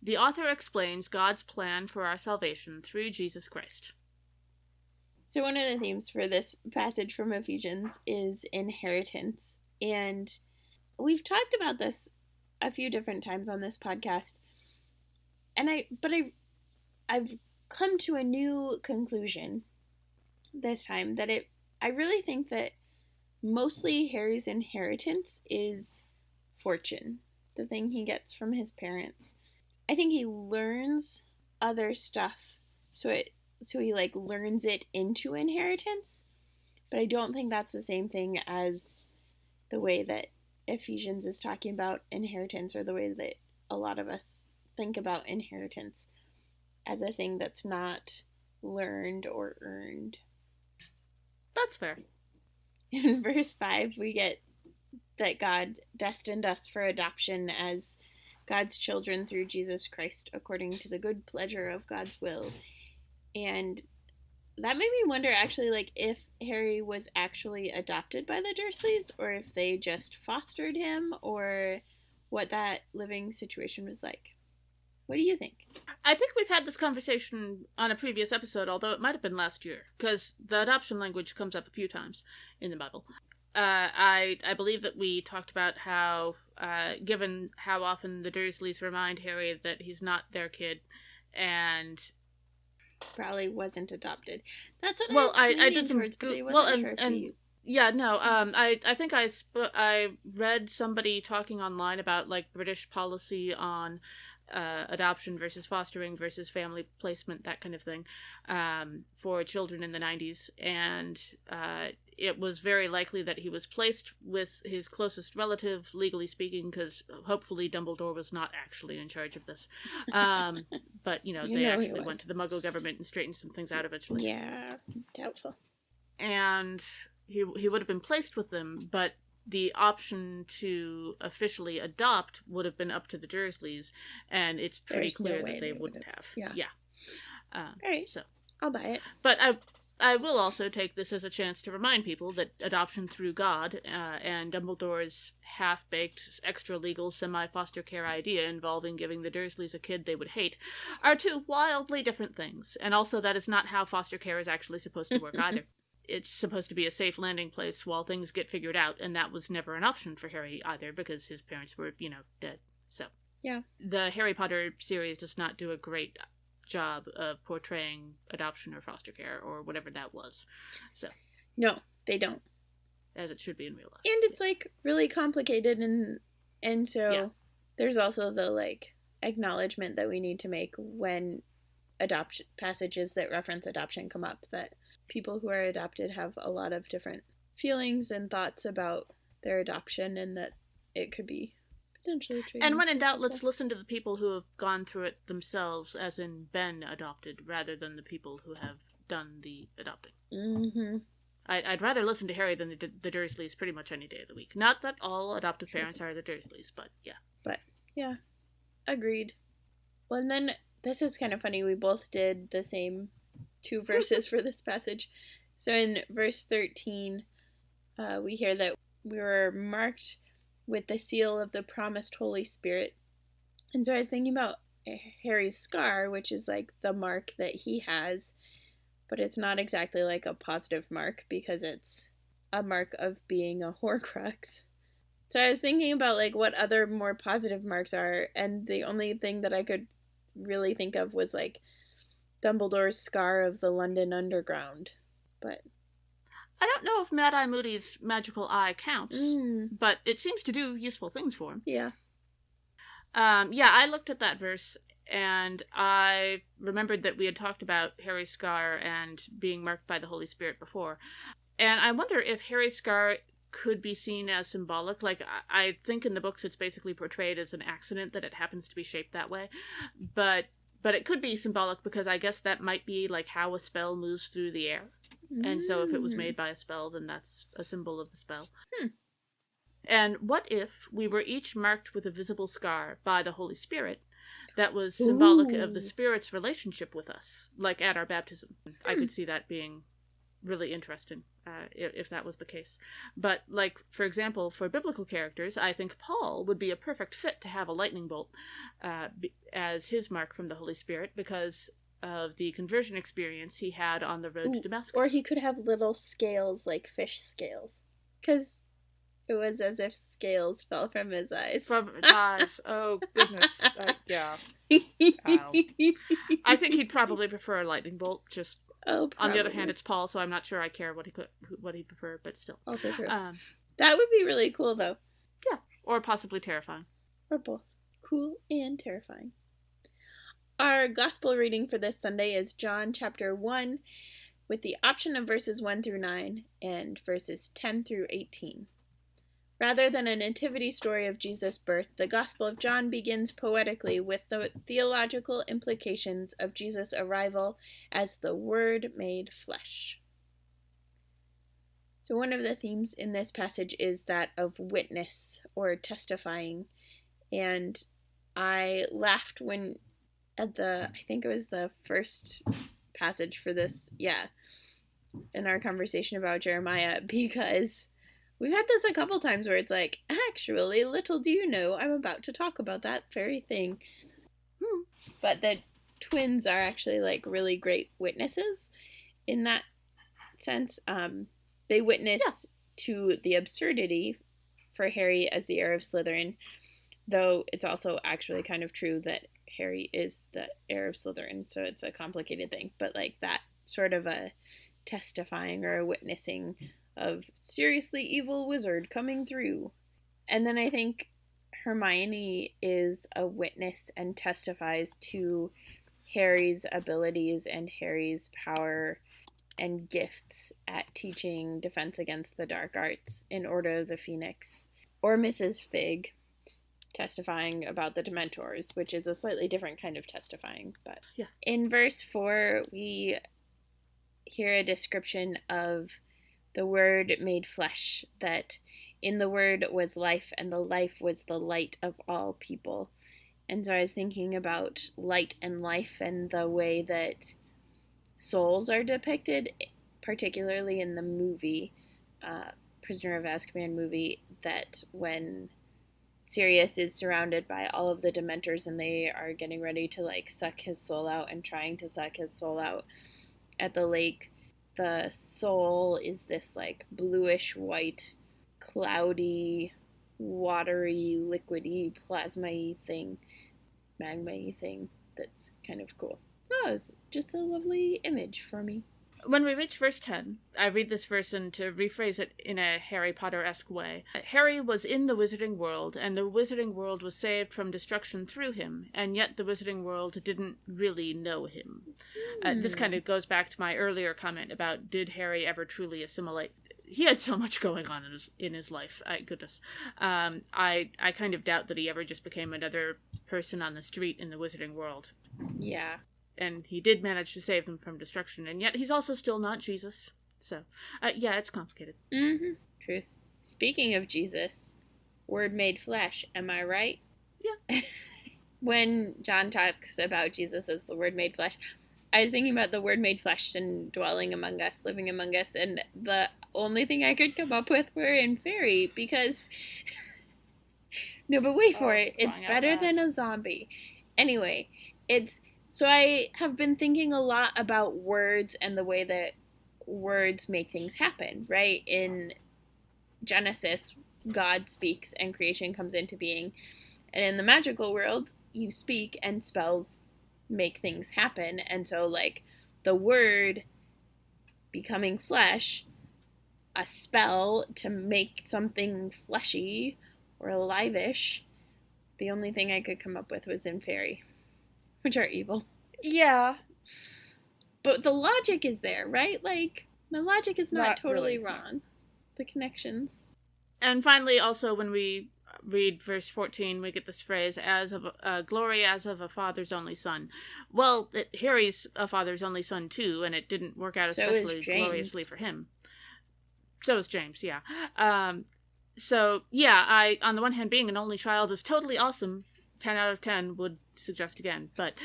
The author explains God's plan for our salvation through Jesus Christ.
So one of the themes for this passage from Ephesians is inheritance. And we've talked about this a few different times on this podcast. And I've come to a new conclusion this time that I really think that mostly Harry's inheritance is fortune, the thing he gets from his parents. I think he learns other stuff, so he like learns it into inheritance, but I don't think that's the same thing as the way that Ephesians is talking about inheritance, or the way that a lot of us think about inheritance as a thing that's not learned or earned.
That's fair.
In verse 5, we get that God destined us for adoption as God's children through Jesus Christ, according to the good pleasure of God's will. And that made me wonder, actually, like, if Harry was actually adopted by the Dursleys, or if they just fostered him, or what that living situation was like. What do you think?
I think we've had this conversation on a previous episode, although it might have been last year, because the adoption language comes up a few times in the Bible. I believe that we talked about how, given how often the Dursleys remind Harry that he's not their kid, and
probably wasn't adopted. That's what
well,
I
did some
towards, but I wasn't
well,
sure if you...
yeah, no, I think I read somebody talking online about like British policy on adoption versus fostering versus family placement, that kind of thing, for children in the 90s, and it was very likely that he was placed with his closest relative, legally speaking, because hopefully Dumbledore was not actually in charge of this. But, they actually went to the Muggle government and straightened some things out eventually.
Yeah, doubtful.
And he would have been placed with them, but the option to officially adopt would have been up to the Dursleys, and it's pretty clear that they wouldn't have. Yeah.
All right.
So
I'll buy it.
But I will also take this as a chance to remind people that adoption through God and Dumbledore's half-baked, extra-legal, semi-foster care idea involving giving the Dursleys a kid they would hate are two wildly different things, and also that is not how foster care is actually supposed to work either. It's supposed to be a safe landing place while things get figured out, and that was never an option for Harry either, because his parents were, dead. So,
yeah.
The Harry Potter series does not do a great job of portraying adoption or foster care or whatever that was. So,
no, they don't.
As it should be in real life.
And it's, like, really complicated, and so there's also the, like, acknowledgement that we need to make when adoption passages that reference adoption come up, that people who are adopted have a lot of different feelings and thoughts about their adoption, and that it could be potentially true.
And when in doubt, let's listen to the people who have gone through it themselves, as in been adopted, rather than the people who have done the adopting.
Mm-hmm.
I'd rather listen to Harry than the Dursleys pretty much any day of the week. Not that all adoptive parents are the Dursleys, but yeah.
But, yeah. Agreed. Well, and then, this is kind of funny, we both did the same 2 verses for this passage. So in verse 13, we hear that we were marked with the seal of the promised Holy Spirit. And so I was thinking about Harry's scar, which is like the mark that he has, but it's not exactly like a positive mark because it's a mark of being a Horcrux. So I was thinking about like what other more positive marks are, and the only thing that I could really think of was like Dumbledore's scar of the London Underground. But
I don't know if Mad-Eye Moody's magical eye counts, but it seems to do useful things for him.
Yeah.
I looked at that verse, and I remembered that we had talked about Harry's scar and being marked by the Holy Spirit before. And I wonder if Harry's scar could be seen as symbolic. Like, I think in the books it's basically portrayed as an accident that it happens to be shaped that way. But it could be symbolic because I guess that might be like how a spell moves through the air. And so if it was made by a spell, then that's a symbol of the spell. And what if we were each marked with a visible scar by the Holy Spirit that was symbolic of the Spirit's relationship with us, like at our baptism? I could see that being really interesting if that was the case. But, like, for example, for biblical characters, I think Paul would be a perfect fit to have a lightning bolt as his mark from the Holy Spirit, because of the conversion experience he had on the road to Damascus.
Or he could have little scales, like fish scales. Because it was as if scales fell from his eyes.
From his eyes. Oh, goodness. Yeah. Ow. I think he'd probably prefer a lightning bolt, just... On the other hand, it's Paul, so I'm not sure I care what he preferred, but still.
Also true. That would be really cool, though.
Yeah, or possibly terrifying.
Or both. Cool and terrifying. Our gospel reading for this Sunday is John chapter 1, with the option of verses 1 through 9 and verses 10 through 18. Rather than a nativity story of Jesus' birth, the Gospel of John begins poetically with the theological implications of Jesus' arrival as the Word made flesh. So one of the themes in this passage is that of witness or testifying. And I laughed when I think it was the first passage for this, in our conversation about Jeremiah, because we've had this a couple times where it's like, actually, little do you know, I'm about to talk about that very thing. But the twins are actually, like, really great witnesses in that sense. They witness to the absurdity for Harry as the heir of Slytherin, though it's also actually kind of true that Harry is the heir of Slytherin, so it's a complicated thing. But, like, that sort of a testifying or a witnessing of seriously evil wizard coming through. And then I think Hermione is a witness and testifies to Harry's abilities and Harry's power and gifts at teaching Defense Against the Dark Arts in Order of the Phoenix. Or Mrs. Fig testifying about the Dementors, which is a slightly different kind of testifying. But in verse 4, we hear a description of the Word made flesh, that in the Word was life, and the life was the light of all people. And so I was thinking about light and life and the way that souls are depicted, particularly in the movie, Prisoner of Azkaban movie, that when Sirius is surrounded by all of the Dementors and they are getting ready to, like, suck his soul out and trying to suck his soul out at the lake, the soul is this, like, bluish white, cloudy, watery, liquidy, plasma-y thing, magma-y thing that's kind of cool. So it was just a lovely image for me.
When we reach verse 10, I read this verse and to rephrase it in a Harry Potter-esque way. Harry was in the wizarding world, and the wizarding world was saved from destruction through him, and yet the wizarding world didn't really know him. This kind of goes back to my earlier comment about, did Harry ever truly assimilate? He had so much going on in his life. Goodness. I kind of doubt that he ever just became another person on the street in the wizarding world.
Yeah.
And he did manage to save them from destruction, and yet he's also still not Jesus. So, it's complicated.
Mm-hmm. Truth. Speaking of Jesus, Word made flesh, am I right?
Yeah.
When John talks about Jesus as the Word made flesh, I was thinking about the Word made flesh and dwelling among us, living among us, and the only thing I could come up with were in fairy, because... No, but wait for it. It's better than a zombie. Anyway, So I have been thinking a lot about words and the way that words make things happen, right? In Genesis, God speaks and creation comes into being. And in the magical world, you speak and spells make things happen. And so, like, the word becoming flesh, a spell to make something fleshy or alive-ish, the only thing I could come up with was in fairy. Which are evil.
Yeah.
But the logic is there, right? Like, my logic is not totally
really
wrong. The connections.
And finally, also, when we read verse 14, we get this phrase, as of glory as of a father's only son. Well, Harry's a father's only son, too, and it didn't work out especially gloriously for him. So is James, yeah. On the one hand, being an only child is totally awesome. 10 out of 10 would suggest again, but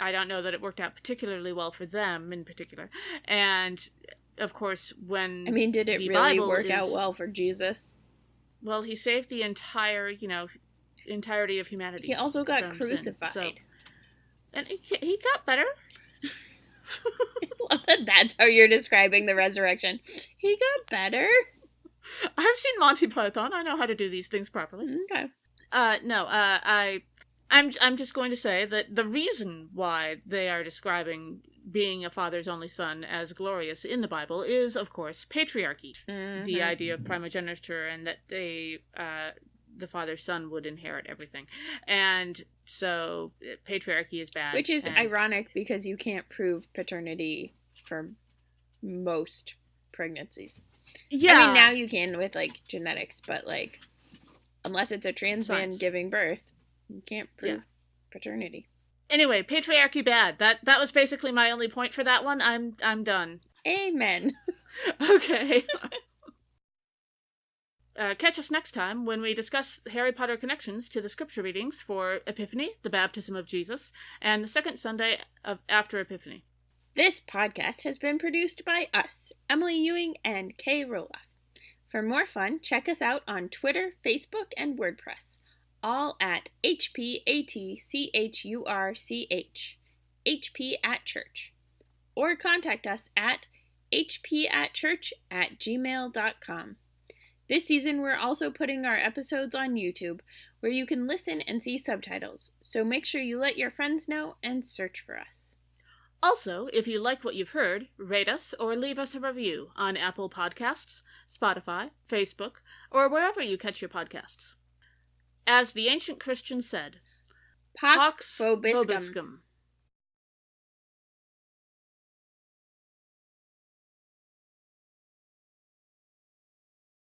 I don't know that it worked out particularly well for them in particular. And, of course, when
did it
the
really
Bible
work out well for Jesus?
Well, he saved the entirety of humanity.
He also got crucified.
So, and he got better.
I love that that's how you're describing the resurrection. He got better?
I've seen Monty Python. I know how to do these things properly.
Okay.
I'm just going to say that the reason why they are describing being a father's only son as glorious in the Bible is, of course, patriarchy. Mm-hmm. The idea of primogeniture and that the father's son would inherit everything. And so patriarchy is bad.
Which is ironic because you can't prove paternity for most pregnancies.
Yeah.
Now you can with, genetics, but, unless it's a trans man giving birth, you can't prove paternity.
Anyway, patriarchy bad. That was basically my only point for that one. I'm done.
Amen.
Okay. Catch us next time when we discuss Harry Potter connections to the scripture readings for Epiphany, the baptism of Jesus, and the second Sunday after Epiphany.
This podcast has been produced by us, Emily Ewing and Kay Roloff. For more fun, check us out on Twitter, Facebook, and WordPress, all at HPATCHURCH, HP@church, or contact us at hpatchurch@gmail.com. This season, we're also putting our episodes on YouTube, where you can listen and see subtitles, so make sure you let your friends know and search for us.
Also, if you like what you've heard, rate us or leave us a review on Apple Podcasts, Spotify, Facebook, or wherever you catch your podcasts. As the ancient Christians said,
Pax vobiscum.